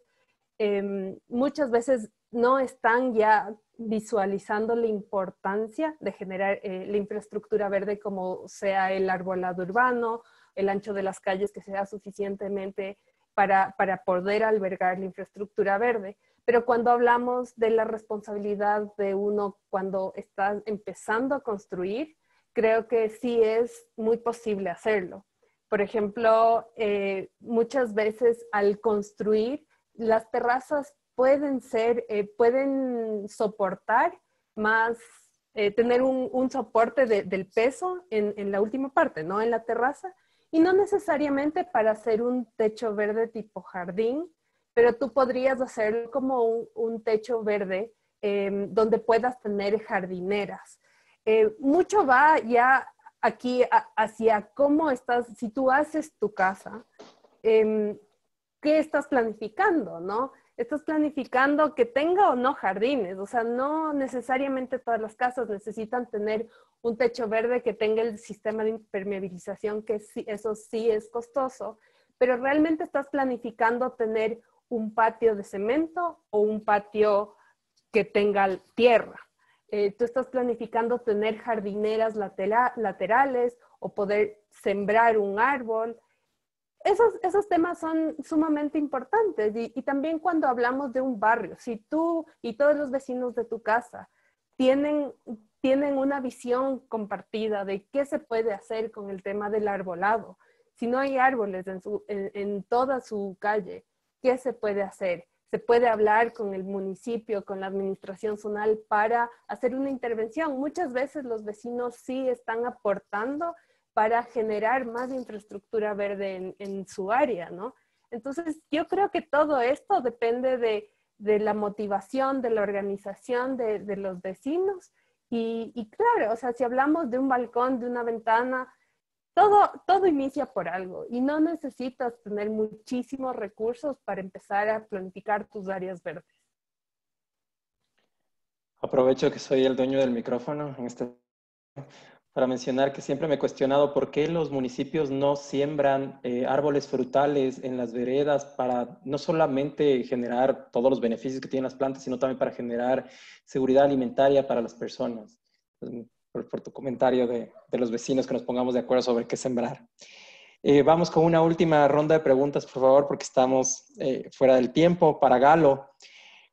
[SPEAKER 5] muchas veces no están ya visualizando la importancia de generar la infraestructura verde, como sea el arbolado urbano, el ancho de las calles que sea suficientemente para poder albergar la infraestructura verde. Pero cuando hablamos de la responsabilidad de uno cuando está empezando a construir, creo que sí es muy posible hacerlo. Por ejemplo, muchas veces al construir, las terrazas pueden soportar más, tener un soporte del peso en la última parte, ¿no? En la terraza, y no necesariamente para hacer un techo verde tipo jardín, pero tú podrías hacerlo como un techo verde donde puedas tener jardineras. Mucho va ya aquí hacia cómo estás, si tú haces tu casa, ¿qué estás planificando, no? Estás planificando que tenga o no jardines, o sea, no necesariamente todas las casas necesitan tener un techo verde que tenga el sistema de impermeabilización, que sí, eso sí es costoso, pero realmente estás planificando tener un patio de cemento o un patio que tenga tierra. Tú estás planificando tener jardineras laterales o poder sembrar un árbol. Esos temas son sumamente importantes, y también cuando hablamos de un barrio, si tú y todos los vecinos de tu casa tienen una visión compartida de qué se puede hacer con el tema del arbolado, si no hay árboles en toda su calle, ¿qué se puede hacer? Se puede hablar con el municipio, con la administración zonal para hacer una intervención. Muchas veces los vecinos sí están aportando para generar más infraestructura verde en su área, ¿no? Entonces, yo creo que todo esto depende de la motivación, de la organización de los vecinos. Y claro, o sea, si hablamos de un balcón, de una ventana, todo inicia por algo, y no necesitas tener muchísimos recursos para empezar a planificar tus áreas verdes.
[SPEAKER 2] Aprovecho que soy el dueño del micrófono en este para mencionar que siempre me he cuestionado por qué los municipios no siembran árboles frutales en las veredas para no solamente generar todos los beneficios que tienen las plantas, sino también para generar seguridad alimentaria para las personas. Entonces, por tu comentario de los vecinos, que nos pongamos de acuerdo sobre qué sembrar. Vamos con una última ronda de preguntas, por favor, porque estamos fuera del tiempo. Para Galo,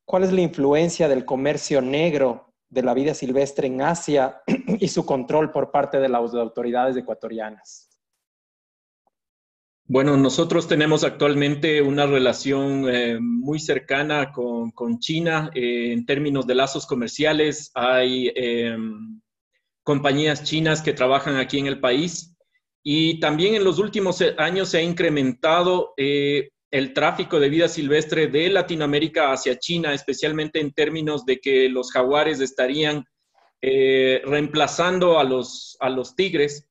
[SPEAKER 2] ¿cuál es la influencia del comercio negro de la vida silvestre en Asia y su control por parte de las autoridades ecuatorianas?
[SPEAKER 3] Bueno, nosotros tenemos actualmente una relación muy cercana con China en términos de lazos comerciales. Hay compañías chinas que trabajan aquí en el país y también en los últimos años se ha incrementado el tráfico de vida silvestre de Latinoamérica hacia China, especialmente en términos de que los jaguares estarían reemplazando a los tigres,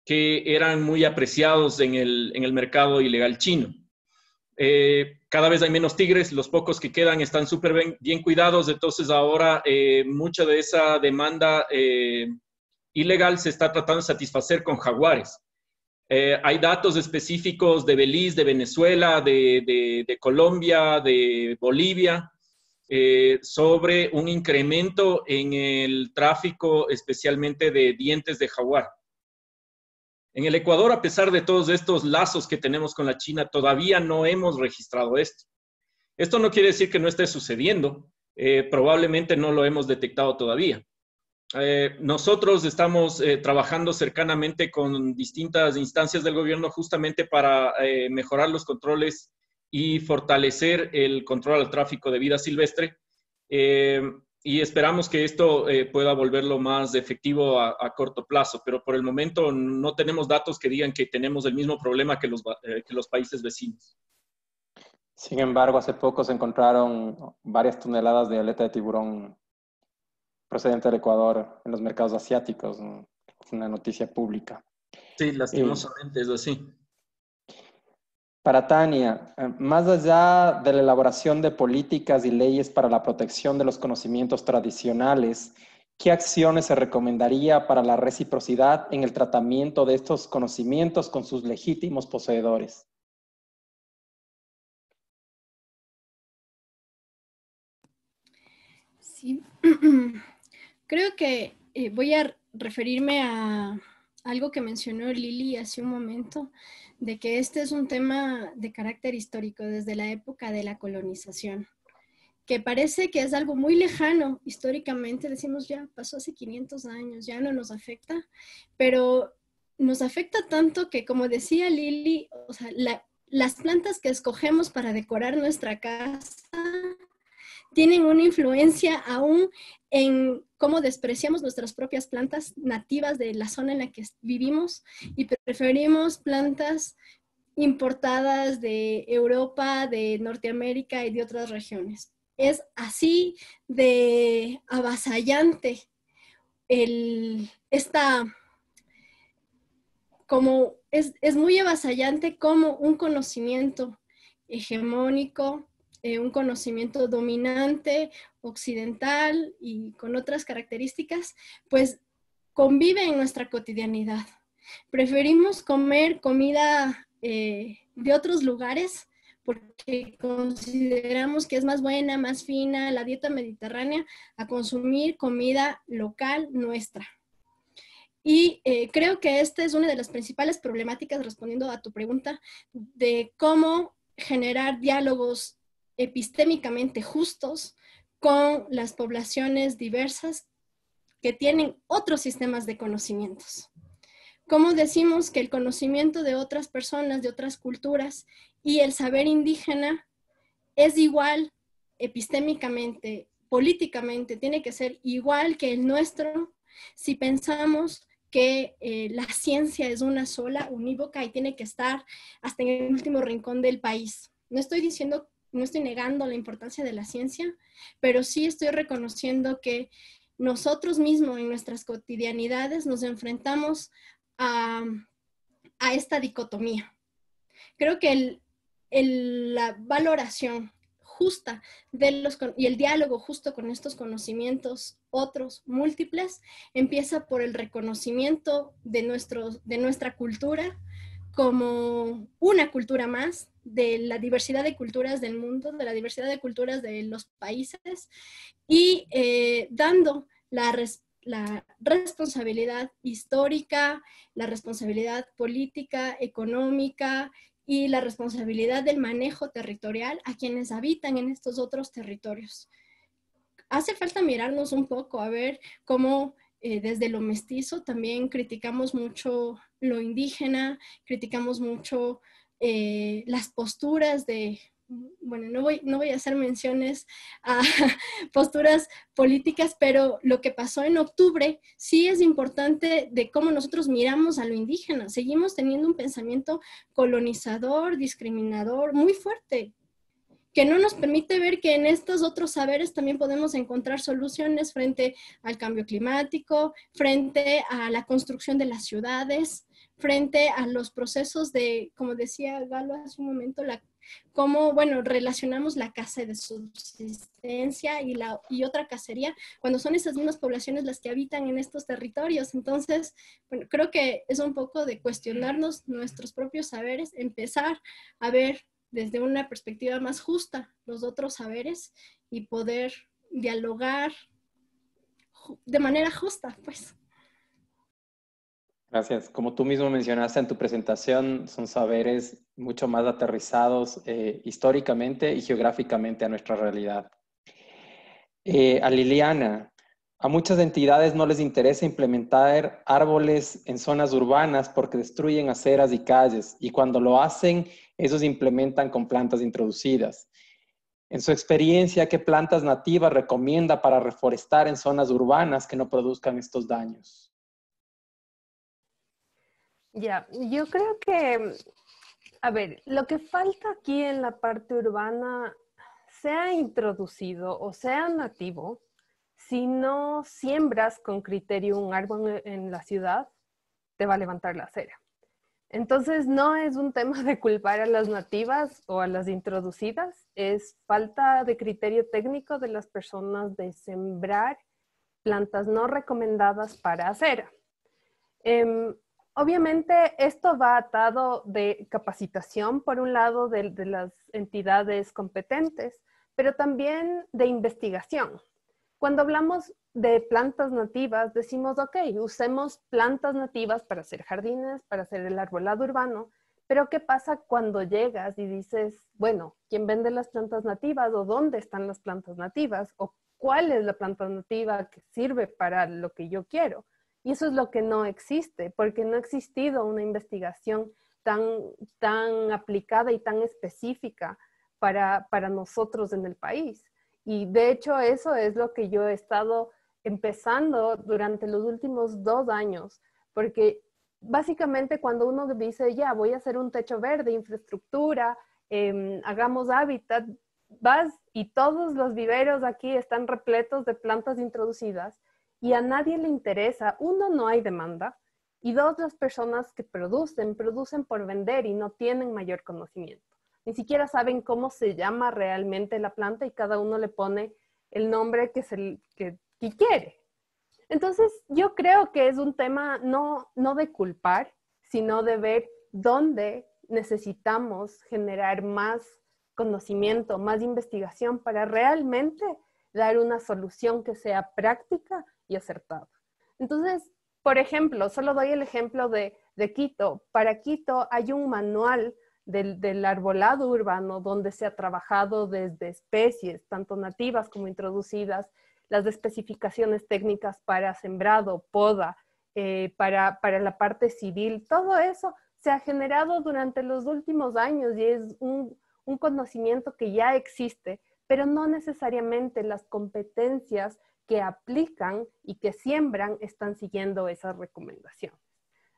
[SPEAKER 3] que eran muy apreciados en el mercado ilegal chino. Cada vez hay menos tigres, los pocos que quedan están súper bien cuidados, entonces ahora mucha de esa demanda ilegal se está tratando de satisfacer con jaguares. Hay datos específicos de Belice, de Venezuela, de Colombia, de Bolivia, sobre un incremento en el tráfico, especialmente de dientes de jaguar. En el Ecuador, a pesar de todos estos lazos que tenemos con la China, todavía no hemos registrado esto. Esto no quiere decir que no esté sucediendo, probablemente no lo hemos detectado todavía. Nosotros estamos trabajando cercanamente con distintas instancias del gobierno justamente para mejorar los controles y fortalecer el control al tráfico de vida silvestre. Y esperamos que esto pueda volverlo más efectivo a corto plazo, pero por el momento no tenemos datos que digan que tenemos el mismo problema que los países vecinos.
[SPEAKER 2] Sin embargo, hace poco se encontraron varias toneladas de aleta de tiburón procedente del Ecuador en los mercados asiáticos, ¿no? Fue una noticia pública.
[SPEAKER 3] Sí, lastimosamente es así.
[SPEAKER 2] Para Tania, más allá de la elaboración de políticas y leyes para la protección de los conocimientos tradicionales, ¿qué acciones se recomendaría para la reciprocidad en el tratamiento de estos conocimientos con sus legítimos poseedores?
[SPEAKER 4] Sí, creo que voy a referirme a algo que mencionó Lili hace un momento, de que este es un tema de carácter histórico desde la época de la colonización, que parece que es algo muy lejano históricamente, decimos ya pasó hace 500 años, ya no nos afecta, pero nos afecta tanto que, como decía Lili, o sea, las plantas que escogemos para decorar nuestra casa tienen una influencia aún en cómo despreciamos nuestras propias plantas nativas de la zona en la que vivimos y preferimos plantas importadas de Europa, de Norteamérica y de otras regiones. Es así de avasallante es muy avasallante como un conocimiento hegemónico, un conocimiento dominante, occidental y con otras características, pues convive en nuestra cotidianidad. Preferimos comer comida de otros lugares porque consideramos que es más buena, más fina, la dieta mediterránea, a consumir comida local nuestra. Y creo que esta es una de las principales problemáticas, respondiendo a tu pregunta, de cómo generar diálogos epistémicamente justos con las poblaciones diversas que tienen otros sistemas de conocimientos. ¿Cómo decimos que el conocimiento de otras personas, de otras culturas y el saber indígena es igual epistémicamente, políticamente, tiene que ser igual que el nuestro si pensamos que la ciencia es una sola, unívoca y tiene que estar hasta en el último rincón del país? No estoy negando la importancia de la ciencia, pero sí estoy reconociendo que nosotros mismos en nuestras cotidianidades nos enfrentamos a esta dicotomía. Creo que la valoración justa y el diálogo justo con estos conocimientos, otros múltiples, empieza por el reconocimiento de nuestra cultura como una cultura más, de la diversidad de culturas del mundo, de la diversidad de culturas de los países, y dando la la responsabilidad histórica, la responsabilidad política, económica y la responsabilidad del manejo territorial a quienes habitan en estos otros territorios. Hace falta mirarnos un poco a ver cómo desde lo mestizo también criticamos mucho lo indígena, criticamos mucho las posturas de, bueno, no voy a hacer menciones a posturas políticas, pero lo que pasó en octubre sí es importante de cómo nosotros miramos a lo indígena. Seguimos teniendo un pensamiento colonizador, discriminador, muy fuerte, que no nos permite ver que en estos otros saberes también podemos encontrar soluciones frente al cambio climático, frente a la construcción de las ciudades, frente a los procesos de, como decía Galo hace un momento, cómo, bueno, relacionamos la caza de subsistencia y otra cacería, cuando son esas mismas poblaciones las que habitan en estos territorios. Entonces, bueno, creo que es un poco de cuestionarnos nuestros propios saberes, empezar a ver desde una perspectiva más justa los otros saberes y poder dialogar de manera justa, pues.
[SPEAKER 2] Gracias. Como tú mismo mencionaste en tu presentación, son saberes mucho más aterrizados históricamente y geográficamente a nuestra realidad. A Liliana, a muchas entidades no les interesa implementar árboles en zonas urbanas porque destruyen aceras y calles, y cuando lo hacen, esos implementan con plantas introducidas. En su experiencia, ¿qué plantas nativas recomienda para reforestar en zonas urbanas que no produzcan estos daños?
[SPEAKER 5] Ya, yo creo que, a ver, lo que falta aquí en la parte urbana, sea introducido o sea nativo, si no siembras con criterio un árbol en la ciudad, te va a levantar la acera. Entonces, no es un tema de culpar a las nativas o a las introducidas, es falta de criterio técnico de las personas de sembrar plantas no recomendadas para acera. Obviamente, esto va atado de capacitación, por un lado, de las entidades competentes, pero también de investigación. Cuando hablamos de plantas nativas, decimos, ok, usemos plantas nativas para hacer jardines, para hacer el arbolado urbano, pero ¿qué pasa cuando llegas y dices, bueno, ¿quién vende las plantas nativas? ¿O dónde están las plantas nativas? ¿O cuál es la planta nativa que sirve para lo que yo quiero? Y eso es lo que no existe, porque no ha existido una investigación tan aplicada y tan específica para nosotros en el país. Y de hecho eso es lo que yo he estado empezando durante los últimos 2 años, porque básicamente cuando uno dice, ya, voy a hacer un techo verde, infraestructura, hagamos hábitat, vas y todos los viveros aquí están repletos de plantas introducidas y a nadie le interesa. Uno, no hay demanda, y dos, las personas que producen por vender y no tienen mayor conocimiento. Ni siquiera saben cómo se llama realmente la planta y cada uno le pone el nombre que quiere. Entonces, yo creo que es un tema no de culpar, sino de ver dónde necesitamos generar más conocimiento, más investigación para realmente dar una solución que sea práctica y acertada. Entonces, por ejemplo, solo doy el ejemplo de Quito. Para Quito hay un manual del arbolado urbano donde se ha trabajado desde especies, tanto nativas como introducidas, las especificaciones técnicas para sembrado, poda, para la parte civil. Todo eso se ha generado durante los últimos años y es un conocimiento que ya existe, pero no necesariamente las competencias que aplican y que siembran están siguiendo esas recomendaciones.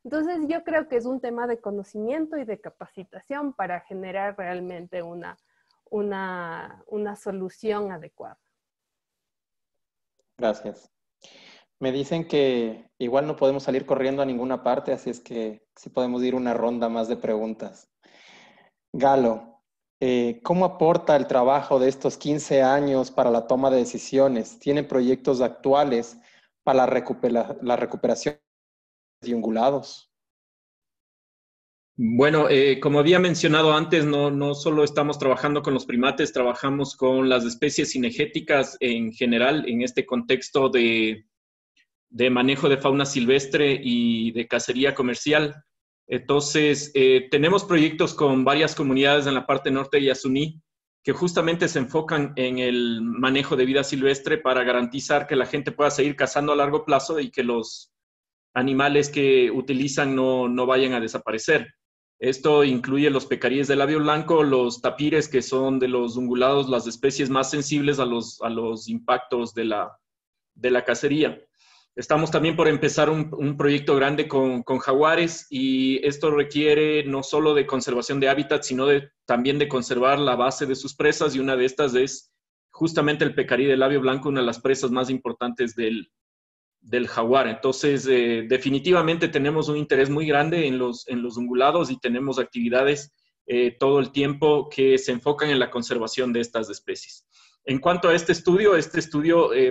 [SPEAKER 5] Entonces, yo creo que es un tema de conocimiento y de capacitación para generar realmente una solución adecuada.
[SPEAKER 2] Gracias. Me dicen que igual no podemos salir corriendo a ninguna parte, así es que sí podemos ir una ronda más de preguntas. Galo, ¿cómo aporta el trabajo de estos 15 años para la toma de decisiones? ¿Tienen proyectos actuales para la recuperación de ungulados?
[SPEAKER 3] Bueno, como había mencionado antes, no solo estamos trabajando con los primates, trabajamos con las especies cinegéticas en general en este contexto de de manejo de fauna silvestre y de cacería comercial. Entonces, tenemos proyectos con varias comunidades en la parte norte de Yasuní que justamente se enfocan en el manejo de vida silvestre para garantizar que la gente pueda seguir cazando a largo plazo y que los animales que utilizan no vayan a desaparecer. Esto incluye los pecaríes de labio blanco, los tapires, que son de los ungulados las especies más sensibles a los impactos de la cacería. Estamos también por empezar un proyecto grande con jaguares, y esto requiere no solo de conservación de hábitat, sino también de conservar la base de sus presas, y una de estas es justamente el pecarí de labio blanco, una de las presas más importantes del jaguar. Entonces, definitivamente tenemos un interés muy grande en los ungulados, y tenemos actividades todo el tiempo que se enfocan en la conservación de estas especies. En cuanto a este estudio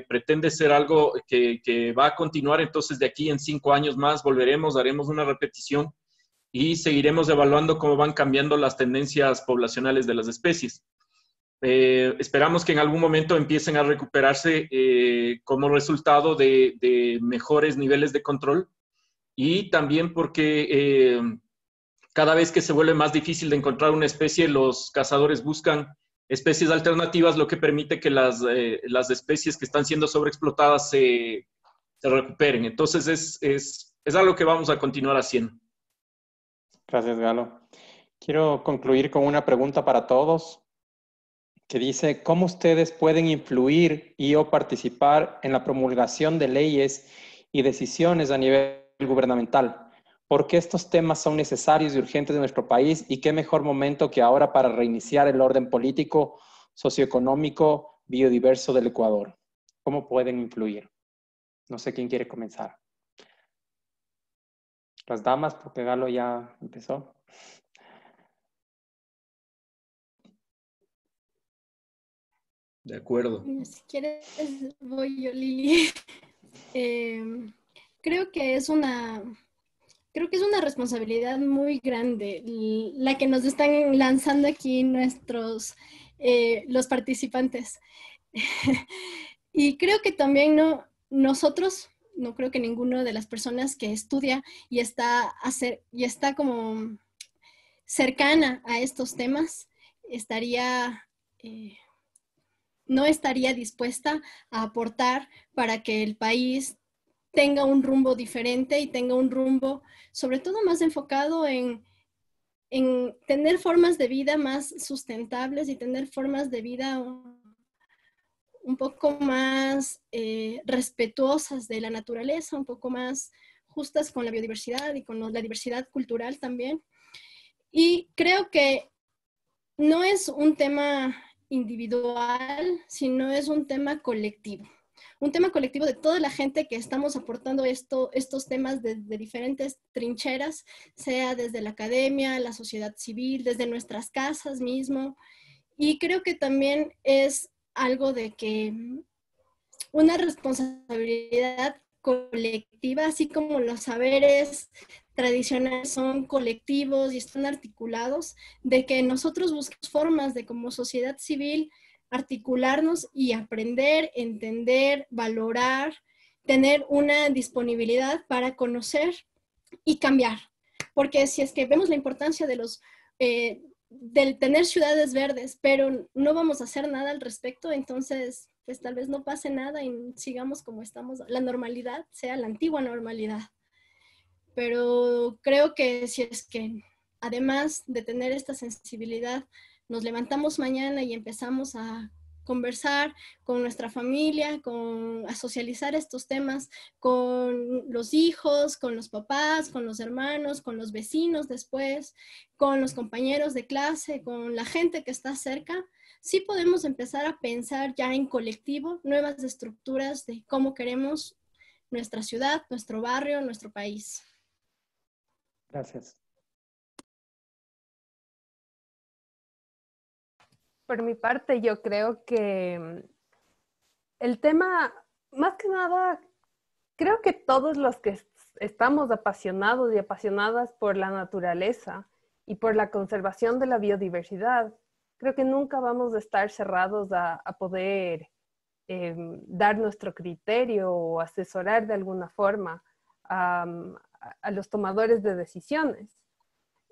[SPEAKER 3] pretende ser algo que va a continuar. Entonces, de aquí en 5 años más volveremos, haremos una repetición y seguiremos evaluando cómo van cambiando las tendencias poblacionales de las especies. Esperamos que en algún momento empiecen a recuperarse como resultado de mejores niveles de control, y también porque cada vez que se vuelve más difícil de encontrar una especie, los cazadores buscan especies alternativas, lo que permite que las especies que están siendo sobreexplotadas se recuperen. Entonces, es algo que vamos a continuar haciendo.
[SPEAKER 2] Gracias, Galo. Quiero concluir con una pregunta para todos, que dice: ¿cómo ustedes pueden influir y o participar en la promulgación de leyes y decisiones a nivel gubernamental? ¿Por qué estos temas son necesarios y urgentes en nuestro país? ¿Y qué mejor momento que ahora para reiniciar el orden político, socioeconómico, biodiverso del Ecuador? ¿Cómo pueden influir? No sé quién quiere comenzar. Las damas, porque Galo ya empezó.
[SPEAKER 3] De acuerdo.
[SPEAKER 4] Si quieres, voy yo, Lili. Creo que es una responsabilidad muy grande la que nos están lanzando aquí los participantes. Y creo que también nosotros, no creo que ninguna de las personas que estudia y está como cercana a estos temas no estaría dispuesta a aportar para que el país tenga un rumbo diferente y tenga un rumbo sobre todo más enfocado en tener formas de vida más sustentables y tener formas de vida un poco más respetuosas de la naturaleza, un poco más justas con la biodiversidad y con la diversidad cultural también. Y creo que no es un tema individual, sino es un tema colectivo. Un tema colectivo de toda la gente que estamos aportando estos temas desde diferentes trincheras, sea desde la academia, la sociedad civil, desde nuestras casas mismo. Y creo que también es algo de que una responsabilidad colectiva, así como los saberes tradicionales son colectivos y están articulados, de que nosotros busquemos formas de como sociedad civil articularnos y aprender, entender, valorar, tener una disponibilidad para conocer y cambiar. Porque si es que vemos la importancia del tener ciudades verdes, pero no vamos a hacer nada al respecto, entonces pues tal vez no pase nada y sigamos como estamos, la normalidad sea la antigua normalidad. Pero creo que si es que además de tener esta sensibilidad, nos levantamos mañana y empezamos a conversar con nuestra familia, a socializar estos temas con los hijos, con los papás, con los hermanos, con los vecinos después, con los compañeros de clase, con la gente que está cerca, sí podemos empezar a pensar ya en colectivo nuevas estructuras de cómo queremos nuestra ciudad, nuestro barrio, nuestro país.
[SPEAKER 2] Gracias.
[SPEAKER 5] Por mi parte, yo creo que el tema, más que nada, creo que todos los que estamos apasionados y apasionadas por la naturaleza y por la conservación de la biodiversidad, creo que nunca vamos a estar cerrados a poder dar nuestro criterio o asesorar de alguna forma a los tomadores de decisiones.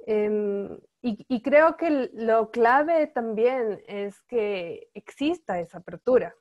[SPEAKER 5] Y creo que lo clave también es que exista esa apertura.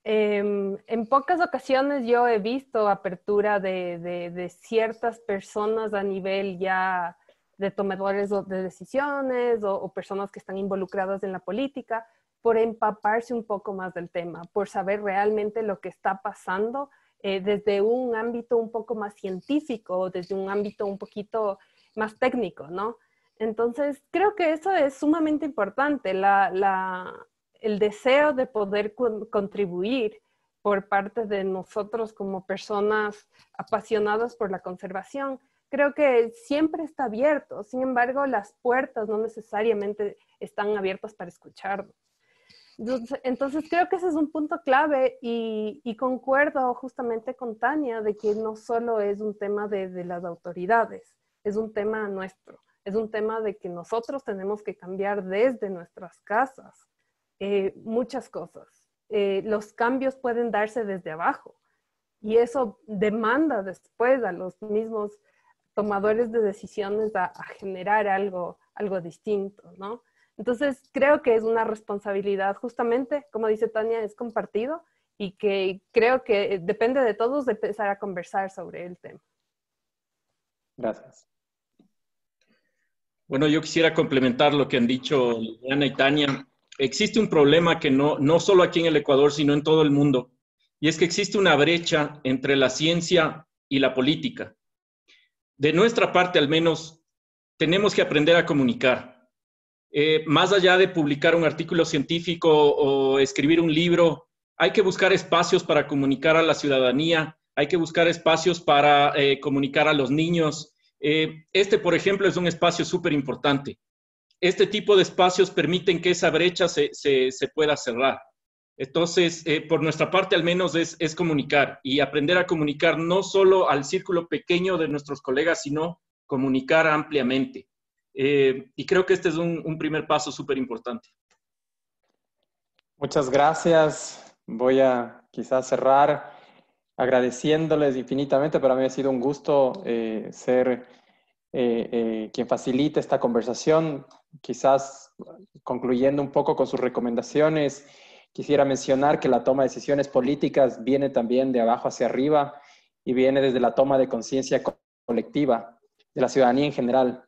[SPEAKER 5] En pocas ocasiones yo he visto apertura de ciertas personas a nivel ya de tomadores de decisiones o personas que están involucradas en la política por empaparse un poco más del tema, por saber realmente lo que está pasando desde un ámbito un poco más científico, desde un ámbito un poquito más técnico, ¿no? Entonces, creo que eso es sumamente importante, el deseo de poder contribuir por parte de nosotros como personas apasionadas por la conservación. Creo que siempre está abierto, sin embargo, las puertas no necesariamente están abiertas para escucharnos. Entonces creo que ese es un punto clave y concuerdo justamente con Tania de que no solo es un tema de las autoridades, es un tema nuestro, es un tema de que nosotros tenemos que cambiar desde nuestras casas muchas cosas. Los cambios pueden darse desde abajo y eso demanda después a los mismos tomadores de decisiones a generar algo distinto, ¿no? Entonces, creo que es una responsabilidad, justamente, como dice Tania, es compartido y que creo que depende de todos de empezar a conversar sobre el tema.
[SPEAKER 2] Gracias.
[SPEAKER 3] Bueno, yo quisiera complementar lo que han dicho Liliana y Tania. Existe un problema que no solo aquí en el Ecuador, sino en todo el mundo, y es que existe una brecha entre la ciencia y la política. De nuestra parte, al menos, tenemos que aprender a comunicar. Más allá de publicar un artículo científico o escribir un libro, hay que buscar espacios para comunicar a la ciudadanía, hay que buscar espacios para comunicar a los niños. Por ejemplo, es un espacio súper importante. Este tipo de espacios permiten que esa brecha se pueda cerrar. Entonces, por nuestra parte, al menos, es comunicar y aprender a comunicar no solo al círculo pequeño de nuestros colegas, sino comunicar ampliamente. Y creo que este es un primer paso súper importante.
[SPEAKER 2] Muchas gracias. Voy a quizás cerrar agradeciéndoles infinitamente. Para mí ha sido un gusto ser quien facilite esta conversación. Quizás concluyendo un poco con sus recomendaciones, quisiera mencionar que la toma de decisiones políticas viene también de abajo hacia arriba y viene desde la toma de conciencia colectiva de la ciudadanía en general.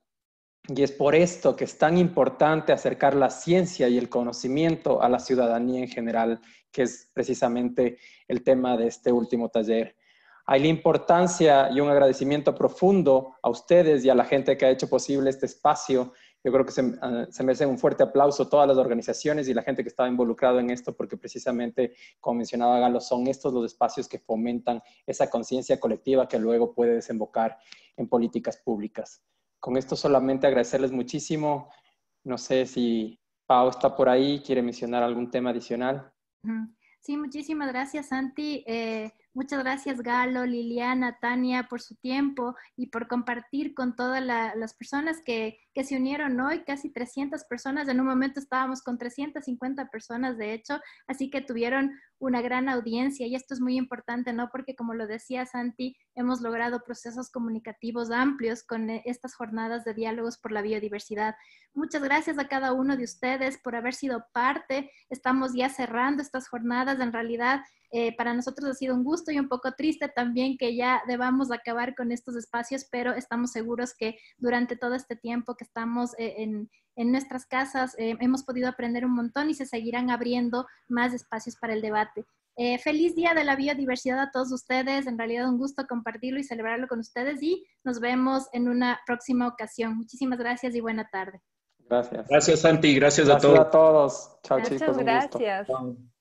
[SPEAKER 2] Y es por esto que es tan importante acercar la ciencia y el conocimiento a la ciudadanía en general, que es precisamente el tema de este último taller. Hay la importancia y un agradecimiento profundo a ustedes y a la gente que ha hecho posible este espacio. Yo creo que se merece un fuerte aplauso a todas las organizaciones y la gente que estaba involucrada en esto, porque precisamente, como mencionaba Galo, son estos los espacios que fomentan esa conciencia colectiva que luego puede desembocar en políticas públicas. Con esto solamente agradecerles muchísimo. No sé si Pau está por ahí, quiere mencionar algún tema adicional.
[SPEAKER 1] Sí, muchísimas gracias, Santi. Muchas gracias, Galo, Liliana, Tania, por su tiempo y por compartir con todas las personas que se unieron hoy, casi 300 personas. En un momento estábamos con 350 personas, de hecho, así que tuvieron una gran audiencia y esto es muy importante, ¿no? Porque como lo decía Santi, hemos logrado procesos comunicativos amplios con estas jornadas de diálogos por la biodiversidad. Muchas gracias a cada uno de ustedes por haber sido parte. Estamos ya cerrando estas jornadas. En realidad, para nosotros ha sido un gusto y un poco triste también que ya debamos acabar con estos espacios, pero estamos seguros que durante todo este tiempo que estamos en nuestras casas hemos podido aprender un montón y se seguirán abriendo más espacios para el debate. Feliz Día de la Biodiversidad a todos ustedes. En realidad un gusto compartirlo y celebrarlo con ustedes y nos vemos en una próxima ocasión. Muchísimas gracias y buena tarde.
[SPEAKER 2] Gracias.
[SPEAKER 3] Gracias, Santi. Gracias a todos.
[SPEAKER 2] Gracias a todos. Chao,
[SPEAKER 5] Muchas
[SPEAKER 2] chicos. Un
[SPEAKER 5] gracias.
[SPEAKER 2] gusto.